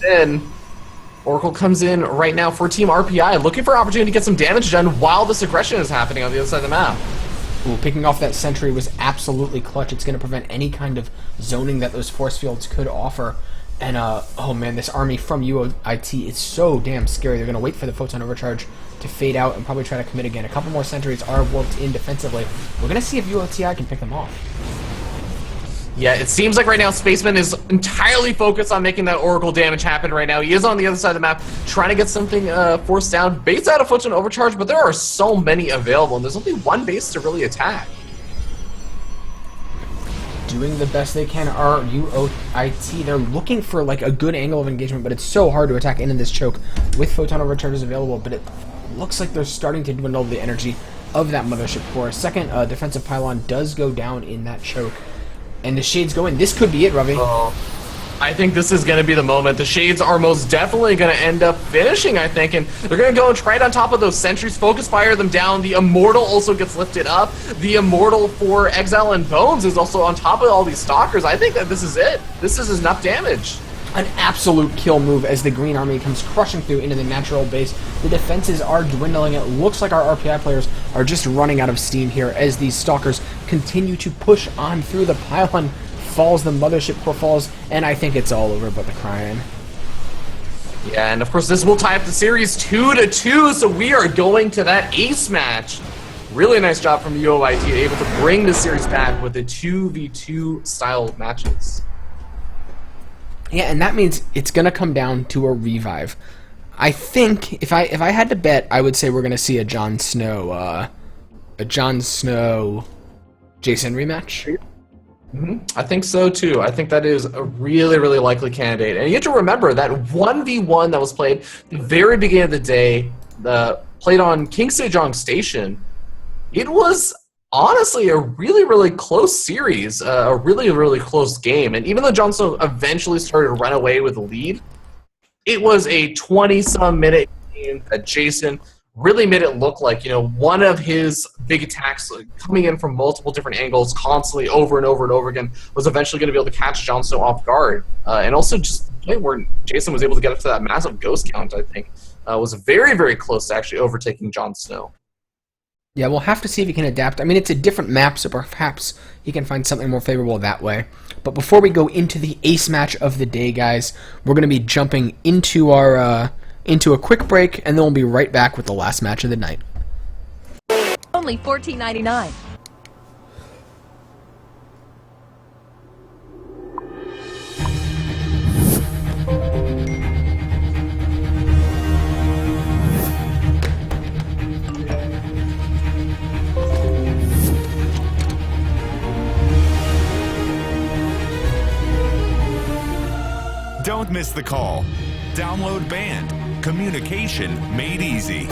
[SPEAKER 2] Then Oracle comes in right now for Team RPI, looking for an opportunity to get some damage done while this aggression is happening on the other side of the map.
[SPEAKER 1] Ooh, picking off that sentry was absolutely clutch. It's going to prevent any kind of zoning that those force fields could offer. And, oh man, this army from UOIT is so damn scary. They're going to wait for the Photon Overcharge to fade out and probably try to commit again. A couple more sentries are warped in defensively. We're going to see if UOTI can pick them off.
[SPEAKER 2] Yeah, it seems like right now Spaceman is entirely focused on making that Oracle damage happen right now. He is on the other side of the map trying to get something forced down. Base out of Photon Overcharge, but there are so many available, and there's only one base to really attack.
[SPEAKER 1] Doing the best they can are UOIT. They're looking for like a good angle of engagement, but it's so hard to attack into this choke with Photon Overcharges available, but it looks like they're starting to dwindle the energy of that Mothership Core. Second defensive pylon does go down in that choke. And the Shades go in. This could be it, Ravi.
[SPEAKER 2] I think this is going to be the moment. The Shades are most definitely going to end up finishing, I think, and they're going to go and try it on top of those sentries, focus fire them down. The Immortal also gets lifted up. The Immortal for Exile and Bones is also on top of all these Stalkers. I think that this is it. This is enough damage.
[SPEAKER 1] An absolute kill move as the Green Army comes crushing through into the natural base. The defenses are dwindling. It looks like our RPI players are just running out of steam here as these Stalkers continue to push on through the pylon. Falls, the Mothership Core falls, and I think it's all over but the crying.
[SPEAKER 2] Yeah, and of course this will tie up the series 2-2, so we are going to that ace match. Really nice job from UOIT, able to bring the series back with the 2v2 style matches.
[SPEAKER 1] Yeah, and that means it's gonna come down to a revive. I think if I had to bet, I would say we're gonna see a Jon Snow Jason rematch.
[SPEAKER 2] I think so too. I think that is a really, really likely candidate. And you have to remember that 1v1 that was played at the very beginning of the day, played on King Sejong Station, it was honestly a really, really close series, a really, really close game. And even though Jon Snow eventually started to run away with the lead, it was a 20-some minute game that Jason really made it look like, one of his big attacks coming in from multiple different angles constantly over and over and over again was eventually going to be able to catch Jon Snow off guard. And also just the point where Jason was able to get up to that massive ghost count, I think, was very, very close to actually overtaking Jon Snow.
[SPEAKER 1] Yeah, we'll have to see if he can adapt. I mean, it's a different map, so perhaps he can find something more favorable that way. But before we go into the ace match of the day, guys, we're going to be jumping into a quick break, and then we'll be right back with the last match of the night.
[SPEAKER 3] Only $14.99.
[SPEAKER 4] Don't miss the call. Download Band. Communication made easy.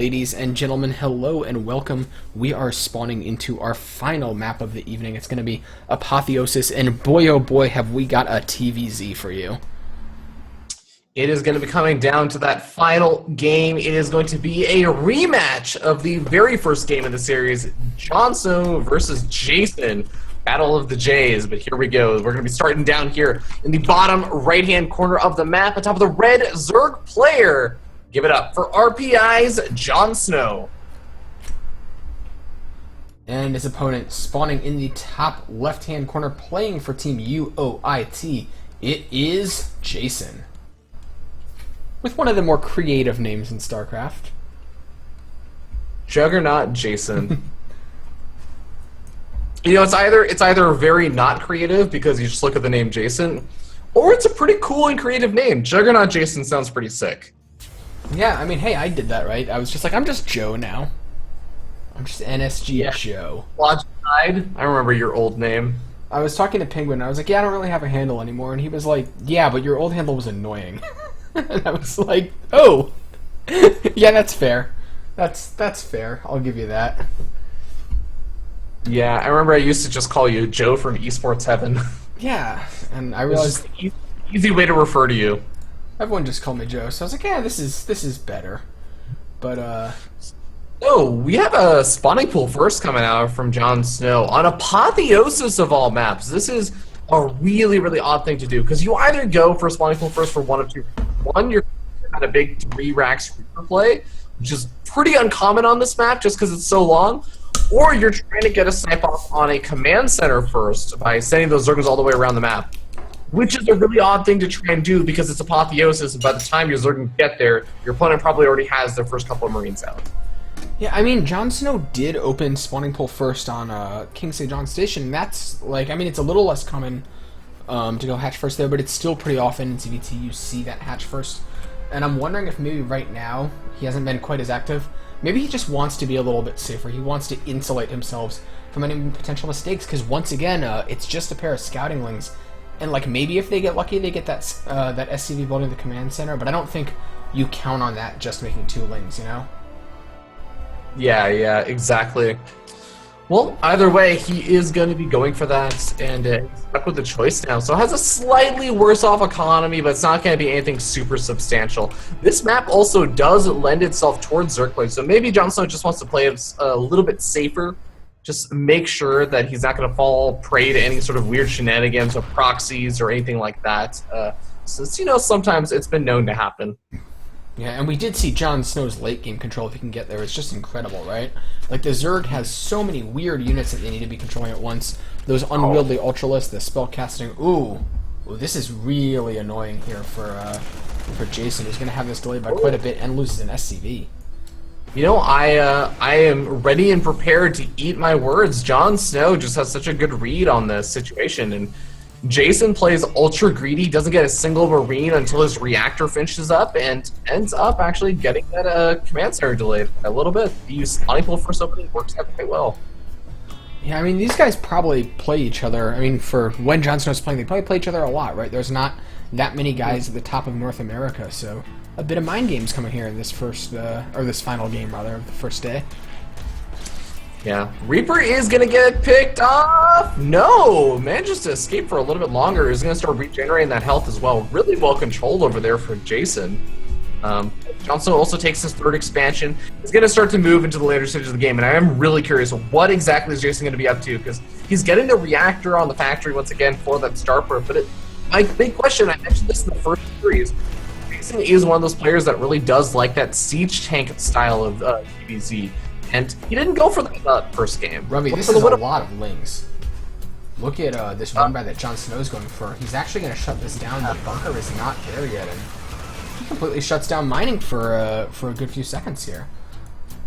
[SPEAKER 1] Ladies and gentlemen, hello and welcome. We are spawning into our final map of the evening. It's going to be Apotheosis, and boy oh boy have we got a TVZ for you.
[SPEAKER 2] It is going to be coming down to that final game. It is going to be a rematch of the very first game of the series, Jon Snow versus Jason. Battle of the Jays, but here we go. We're going to be starting down here in the bottom right-hand corner of the map, on top of the red Zerg player. Give it up for RPI's Jon Snow.
[SPEAKER 1] And his opponent spawning in the top left-hand corner, playing for Team UOIT. It is Jason, with one of the more creative names in StarCraft.
[SPEAKER 2] Juggernaut Jason. You know, it's either very not creative because you just look at the name Jason, or it's a pretty cool and creative name. Juggernaut Jason sounds pretty sick.
[SPEAKER 1] Yeah, I mean, hey, I did that, right? I was just like, I'm just Joe now. I'm just NSG Joe.
[SPEAKER 2] Logicide, I remember your old name.
[SPEAKER 1] I was talking to Penguin, and I was like, yeah, I don't really have a handle anymore, and he was like, yeah, but your old handle was annoying. And I was like, oh, yeah, that's fair. That's fair. I'll give you that.
[SPEAKER 2] Yeah, I remember I used to just call you Joe from Esports Heaven.
[SPEAKER 1] Yeah, and I
[SPEAKER 2] It's
[SPEAKER 1] realized
[SPEAKER 2] just an easy way to refer to you.
[SPEAKER 1] everyone just called me Joe, so I was like, yeah, this is better. But
[SPEAKER 2] Oh, we have a spawning pool first coming out from Jon Snow on Apotheosis of all maps. This is a really, really odd thing to do, because you either go for a spawning pool first for one of two. One, you're at a big 3-rack sweeper play, which is pretty uncommon on this map just because it's so long. Or you're trying to get a snipe off on a command center first by sending those Zergons all the way around the map, which is a really odd thing to try and do because it's Apotheosis, and by the time your Zergons get there, your opponent probably already has their first couple of Marines out.
[SPEAKER 1] yeah, I mean, Jon Snow did open spawning pool first on King St. John Station. And that's like, I mean, it's a little less common to go hatch first there, but it's still pretty often in CVT you see that hatch first. And I'm wondering if maybe right now he hasn't been quite as active. Maybe he just wants to be a little bit safer. He wants to insulate himself from any potential mistakes, because once again, it's just a pair of scouting lings. And like, maybe if they get lucky, they get that that SCV building the command center, but I don't think you count on that just making 2 lings, you know?
[SPEAKER 2] Yeah, exactly. Well, either way, he is going to be going for that, and he's stuck with the choice now. So it has a slightly worse off economy, but it's not going to be anything super substantial. This map also does lend itself towards Zerg play, so maybe Jon Snow just wants to play it a little bit safer. Just make sure that he's not going to fall prey to any sort of weird shenanigans or proxies or anything like that. Since, you know, sometimes it's been known to happen.
[SPEAKER 1] Yeah, and we did see Jon Snow's late game control if he can get there. It's just incredible, right? Like, the Zerg has so many weird units that they need to be controlling at once. Those unwieldy Ultralisks, the spellcasting. Ooh, this is really annoying here for Jason, who's going to have this delayed by quite a bit and loses an SCV.
[SPEAKER 2] You know, I am ready and prepared to eat my words. Jon Snow just has such a good read on this situation, and Jason plays ultra greedy, doesn't get a single Marine until his reactor finishes up, and ends up actually getting that command center delayed a little bit. He used spawning pool first opening, works out quite well.
[SPEAKER 1] Yeah, I mean, these guys probably play each other. I mean, for when Jon Snow's playing, they probably play each other a lot, right? There's not that many guys at the top of North America, so a bit of mind games coming here in this first, or this final game, rather, of the first day.
[SPEAKER 2] Yeah, Reaper is going to get picked off. No, manages to escape for a little bit longer. Is going to start regenerating that health as well. Really well controlled over there for Jason. Jon Snow also takes his 3rd expansion. He's going to start to move into the later stages of the game, and I am really curious what exactly is Jason going to be up to, because he's getting the reactor on the factory once again for that starport. But my big question, I mentioned this in the first series, Jason is one of those players that really does like that siege tank style of DBZ. And he didn't go for that first game.
[SPEAKER 1] Ravi, this is a lot of lings. Look at this run by that Jon Snow's going for. He's actually going to shut this down. The bunker is not there yet, and he completely shuts down mining for a good few seconds here.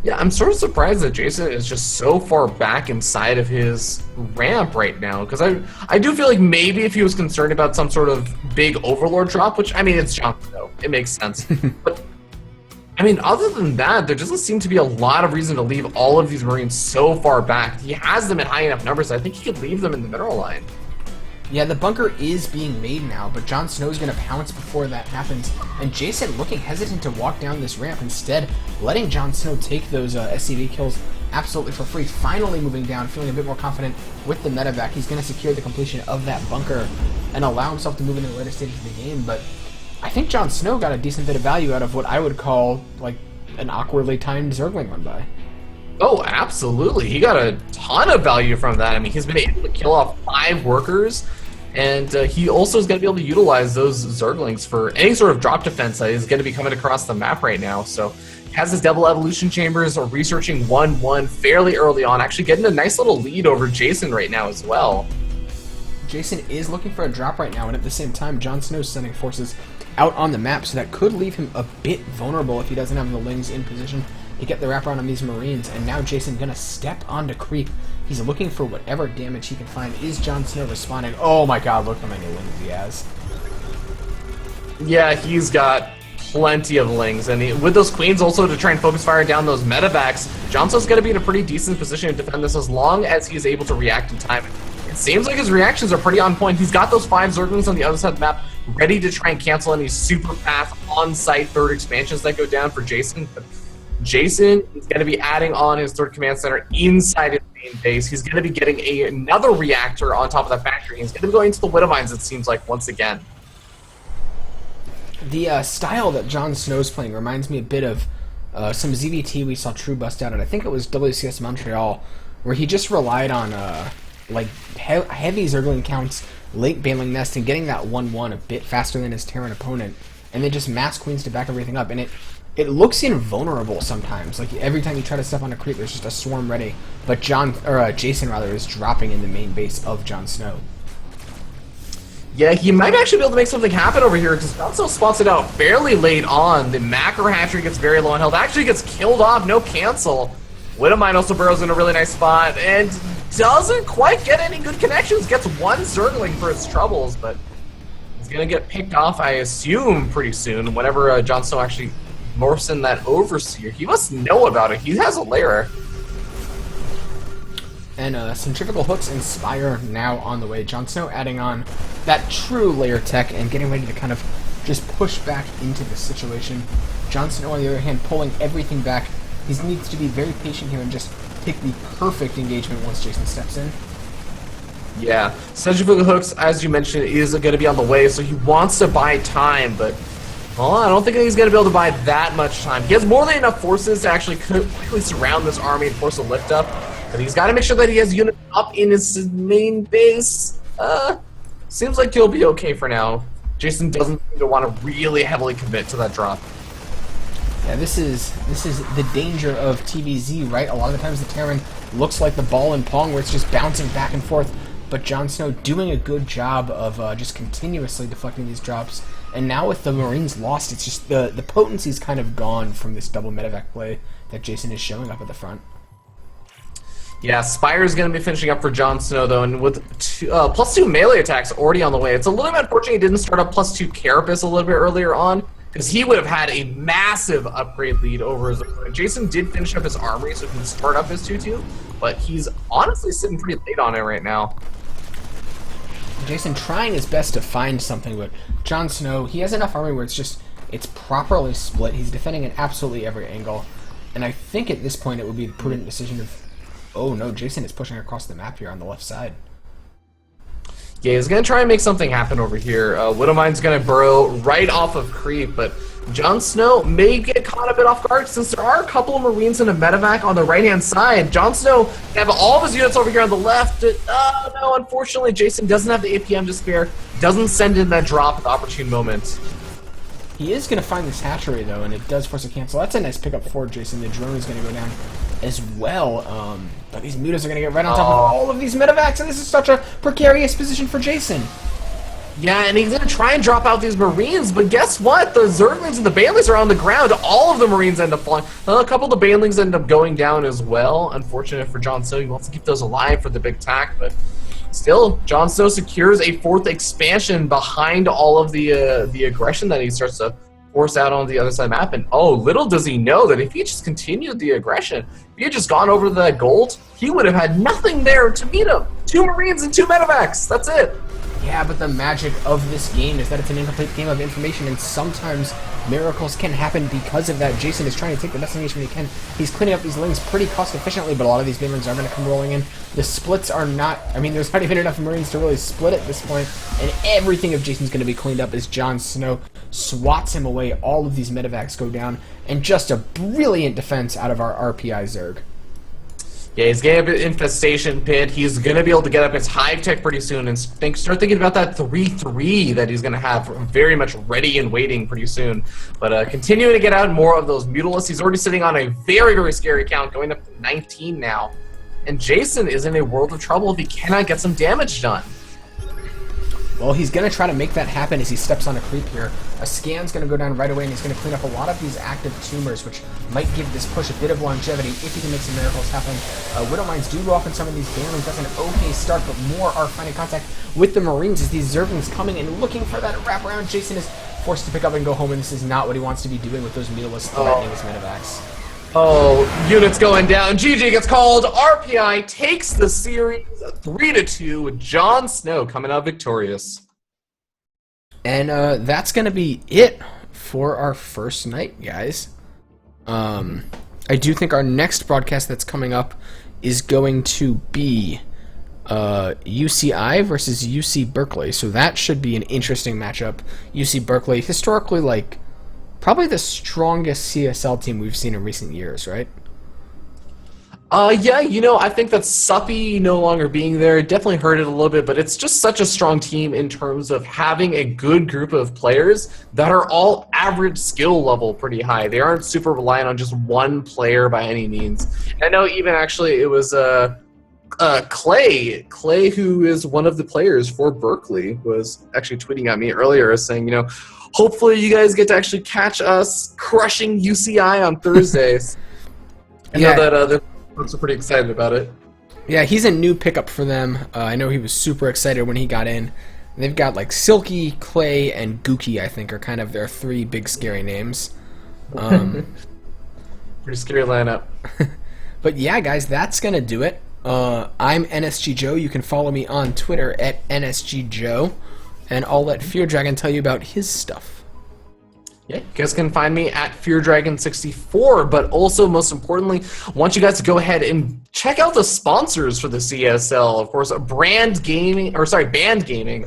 [SPEAKER 2] Yeah, I'm sort of surprised that Jason is just so far back inside of his ramp right now, because I do feel like maybe if he was concerned about some sort of big Overlord drop, which, I mean, it's Jon Snow. It makes sense. But I mean, other than that, there doesn't seem to be a lot of reason to leave all of these Marines so far back. He has them in high enough numbers. I think he could leave them in the mineral line.
[SPEAKER 1] Yeah, the bunker is being made now, but Jon Snow's going to pounce before that happens. And Jason looking hesitant to walk down this ramp, instead letting Jon Snow take those SCV kills absolutely for free. Finally moving down, feeling a bit more confident with the medevac. He's going to secure the completion of that bunker and allow himself to move into the later stages of the game. But I think Jon Snow got a decent bit of value out of what I would call like an awkwardly timed Zergling run by.
[SPEAKER 2] Oh, absolutely. He got a ton of value from that. I mean, he's been able to kill off 5 workers, and he also is going to be able to utilize those Zerglings for any sort of drop defense that is going to be coming across the map right now. So he has his Devil Evolution Chambers, researching 1-1 fairly early on, actually getting a nice little lead over Jason right now as well.
[SPEAKER 1] Jason is looking for a drop right now, and at the same time, Jon Snow's sending forces out on the map, so that could leave him a bit vulnerable if he doesn't have the Lings in position to get the wraparound on these Marines. And now Jason gonna step onto creep. He's looking for whatever damage he can find. Is Jon Snow responding? Oh my god, look how many Lings he has.
[SPEAKER 2] Yeah, he's got plenty of Lings, and with those Queens also to try and focus fire down those medevacs, Jon Snow's going to be in a pretty decent position to defend this as long as he's able to react in time. It seems like his reactions are pretty on point. He's got those 5 Zerglings on the other side of the map ready to try and cancel any super fast on-site 3rd expansions that go down for Jason. But Jason is going to be adding on his 3rd command center inside his main base. He's going to be getting another reactor on top of that factory. He's going to be going to the Widowmines, it seems like, once again.
[SPEAKER 1] The style that Jon Snow's playing reminds me a bit of some ZVT we saw True bust out at. I think it was WCS Montreal, where he just relied on like heavy Zergling counts, late Baneling Nest, and getting that 1-1 a bit faster than his Terran opponent, and then just mass Queens to back everything up. And it looks invulnerable sometimes. Like every time you try to step on a creep, there's just a swarm ready. But Jason is dropping in the main base of Jon Snow.
[SPEAKER 2] Yeah, he might actually be able to make something happen over here, because Jon Snow spots it out fairly late on. The Macro Hatchery gets very low on health, actually gets killed off, no cancel. Widowmine also burrows in a really nice spot, and doesn't quite get any good connections. Gets 1 Zergling for his troubles, but he's going to get picked off, I assume, pretty soon, whenever Jon Snow actually morphs in that Overseer. He must know about it. He has a lair.
[SPEAKER 1] And Centrifugal Hooks and Spire now on the way. Jon Snow adding on that true layer tech and getting ready to kind of just push back into the situation. Jon Snow, on the other hand, pulling everything back. He needs to be very patient here and just pick the perfect engagement once Jason steps in.
[SPEAKER 2] Yeah, Centrifugal Hooks, as you mentioned, is going to be on the way, so he wants to buy time, but well, I don't think he's going to be able to buy that much time. He has more than enough forces to actually quickly surround this army and force a lift up, but he's got to make sure that he has units up in his main base. Seems like he'll be okay for now. Jason doesn't seem to want to really heavily commit to that drop.
[SPEAKER 1] Yeah, this is the danger of TVZ, right? A lot of the times the Terran looks like the ball in Pong, where it's just bouncing back and forth, but Jon Snow doing a good job of just continuously deflecting these drops. And now with the Marines lost, it's just the potency's kind of gone from this double medevac play that Jason is showing up at the front.
[SPEAKER 2] Yeah, Spire's going to be finishing up for Jon Snow, though, and with +2 melee attacks already on the way. It's a little bit unfortunate he didn't start up +2 Carapace a little bit earlier on, because he would have had a massive upgrade lead over his opponent. Jason did finish up his armory, so he can start up his 2-2, but he's honestly sitting pretty late on it right now.
[SPEAKER 1] Jason trying his best to find something, but Jon Snow, he has enough armory where it's properly split. He's defending at absolutely every angle, and I think at this point it would be a prudent decision of... Oh no, Jason is pushing across the map here on the left side.
[SPEAKER 2] Yeah, he's going to try and make something happen over here. Widowmine's going to burrow right off of creep, but Jon Snow may get caught a bit off guard since there are a couple of Marines and a medevac on the right-hand side. Jon Snow have all of his units over here on the left. No, unfortunately, Jason doesn't have the APM to spare. Doesn't send in that drop at the opportune moment.
[SPEAKER 1] He is going to find this hatchery, though, and it does force a cancel. That's a nice pickup for Jason. The drone is going to go down as well. But these mutas are going to get right on top of all of these medevacs, and this is such a precarious position for Jason.
[SPEAKER 2] Yeah, and he's going to try and drop out these Marines, but guess what? The Zerglings and the Banelings are on the ground. All of the Marines end up falling. A couple of the Banelings end up going down as well. Unfortunate for Jon Snow. He wants to keep those alive for the big attack, but still, Jon Snow secures a 4th expansion behind all of the aggression that he starts to force out on the other side of the map. And oh, little does he know that if he just continued the aggression, if he had just gone over to that gold, he would have had nothing there to meet him. 2 Marines and 2 medevacs. That's it.
[SPEAKER 1] Yeah, but the magic of this game is that it's an incomplete game of information, and sometimes miracles can happen because of that. Jason is trying to take the best information he can. He's cleaning up these lanes pretty cost efficiently, but a lot of these Marines are going to come rolling in. The splits are not, I mean, there's not even enough Marines to really split at this point, and everything of Jason's going to be cleaned up as Jon Snow swats him away. All of these medevacs go down, and just a brilliant defense out of our RPI Zerg.
[SPEAKER 2] Yeah, he's getting up an infestation pit. He's going to be able to get up his hive tech pretty soon and start thinking about that 3-3 that he's going to have very much ready and waiting pretty soon. But continuing to get out more of those Mutalisks. He's already sitting on a very, very scary count, going up to 19 now. And Jason is in a world of trouble if he cannot get some damage done.
[SPEAKER 1] Well, he's going to try to make that happen as he steps on a creep here. A scan's going to go down right away, and he's going to clean up a lot of these active tumors, which might give this push a bit of longevity if he can make some miracles happen. Widowmines do go off in some of these banelings. That's an okay start, but more are finding contact with the Marines as these Zerglings coming and looking for that wraparound. Jason is forced to pick up and go home, and this is not what he wants to be doing with those Mutalisks threatening his medevacs.
[SPEAKER 2] Oh, units going down. GG gets called. RPI takes the series 3-2 with Jon Snow coming out victorious.
[SPEAKER 1] And that's going to be it for our first night, guys. I do think our next broadcast that's coming up is going to be UCI versus UC Berkeley. So that should be an interesting matchup. UC Berkeley, historically, like, probably the strongest CSL team we've seen in recent years, right?
[SPEAKER 2] Yeah, you know, I think that Suppy no longer being there definitely hurt it a little bit, but it's just such a strong team in terms of having a good group of players that are all average skill level pretty high. They aren't super reliant on just one player by any means. And I know even actually it was Clay, who is one of the players for Berkeley, was actually tweeting at me earlier saying, you know, hopefully you guys get to actually catch us crushing UCI on Thursdays. I know that the folks are pretty excited about it.
[SPEAKER 1] Yeah, he's a new pickup for them. I know he was super excited when he got in. They've got like Silky, Clay, and Gookie, I think, are kind of their three big scary names.
[SPEAKER 2] Pretty scary lineup.
[SPEAKER 1] But yeah, guys, that's going to do it. I'm NSG Joe. You can follow me on Twitter at NSG Joe. And I'll let Fear Dragon tell you about his stuff.
[SPEAKER 2] Yeah, you guys can find me at FearDragon64, but also, most importantly, I want you guys to go ahead and check out the sponsors for the CSL. Of course, Band Gaming, the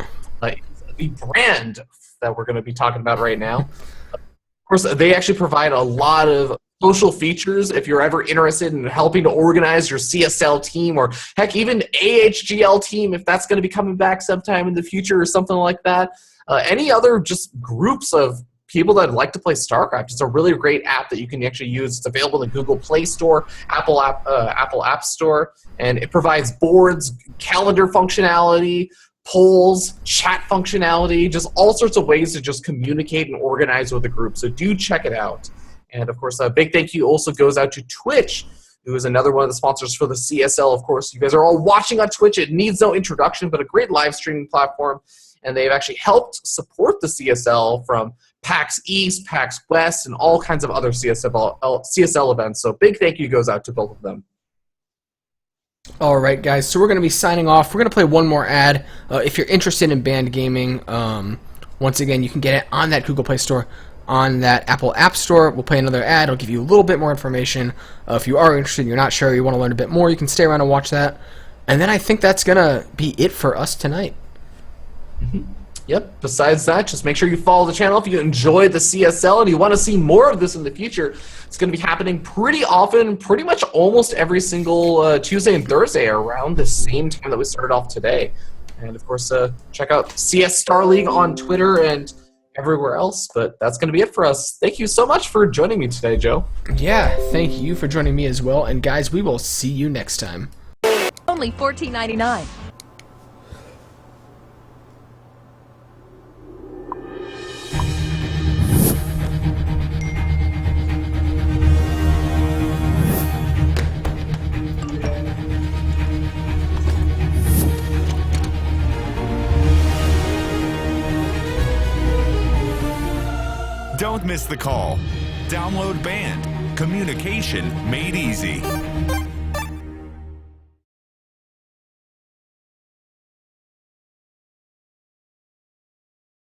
[SPEAKER 2] brand that we're going to be talking about right now. Of course, they actually provide a lot of social features if you're ever interested in helping to organize your CSL team, or heck, even AHGL team if that's going to be coming back sometime in the future or something like that. Any other just groups of people that like to play StarCraft. It's a really great app that you can actually use. It's available in Google Play Store, Apple App Store, and it provides boards, calendar functionality, polls, chat functionality, just all sorts of ways to just communicate and organize with a group. So do check it out. And of course, a big thank you also goes out to Twitch, who is another one of the sponsors for the CSL. Of course, you guys are all watching on Twitch. It needs no introduction, but a great live streaming platform. And they've actually helped support the CSL from PAX East, PAX West, and all kinds of other CSL events. So big thank you goes out to both of them.
[SPEAKER 1] All right, guys. So we're going to be signing off. We're going to play one more ad. If you're interested in band gaming, once again, you can get it on that Google Play Store, on that Apple App Store. We'll play another ad. I'll give you a little bit more information. If you are interested and you're not sure, you want to learn a bit more, you can stay around and watch that. And then I think that's going to be it for us tonight.
[SPEAKER 2] Mm-hmm. Yep. Besides that, just make sure you follow the channel if you enjoy the CSL and you want to see more of this in the future. It's going to be happening pretty often, pretty much almost every single Tuesday and Thursday around the same time that we started off today. And of course, check out CS Star League on Twitter and everywhere else. But that's going to be it for us. Thank you so much for joining me today, Joe.
[SPEAKER 1] Yeah, thank you for joining me as well. And guys, we will see you next time.
[SPEAKER 3] Only $14.99.
[SPEAKER 4] Don't miss the call. Download Band. Communication made easy.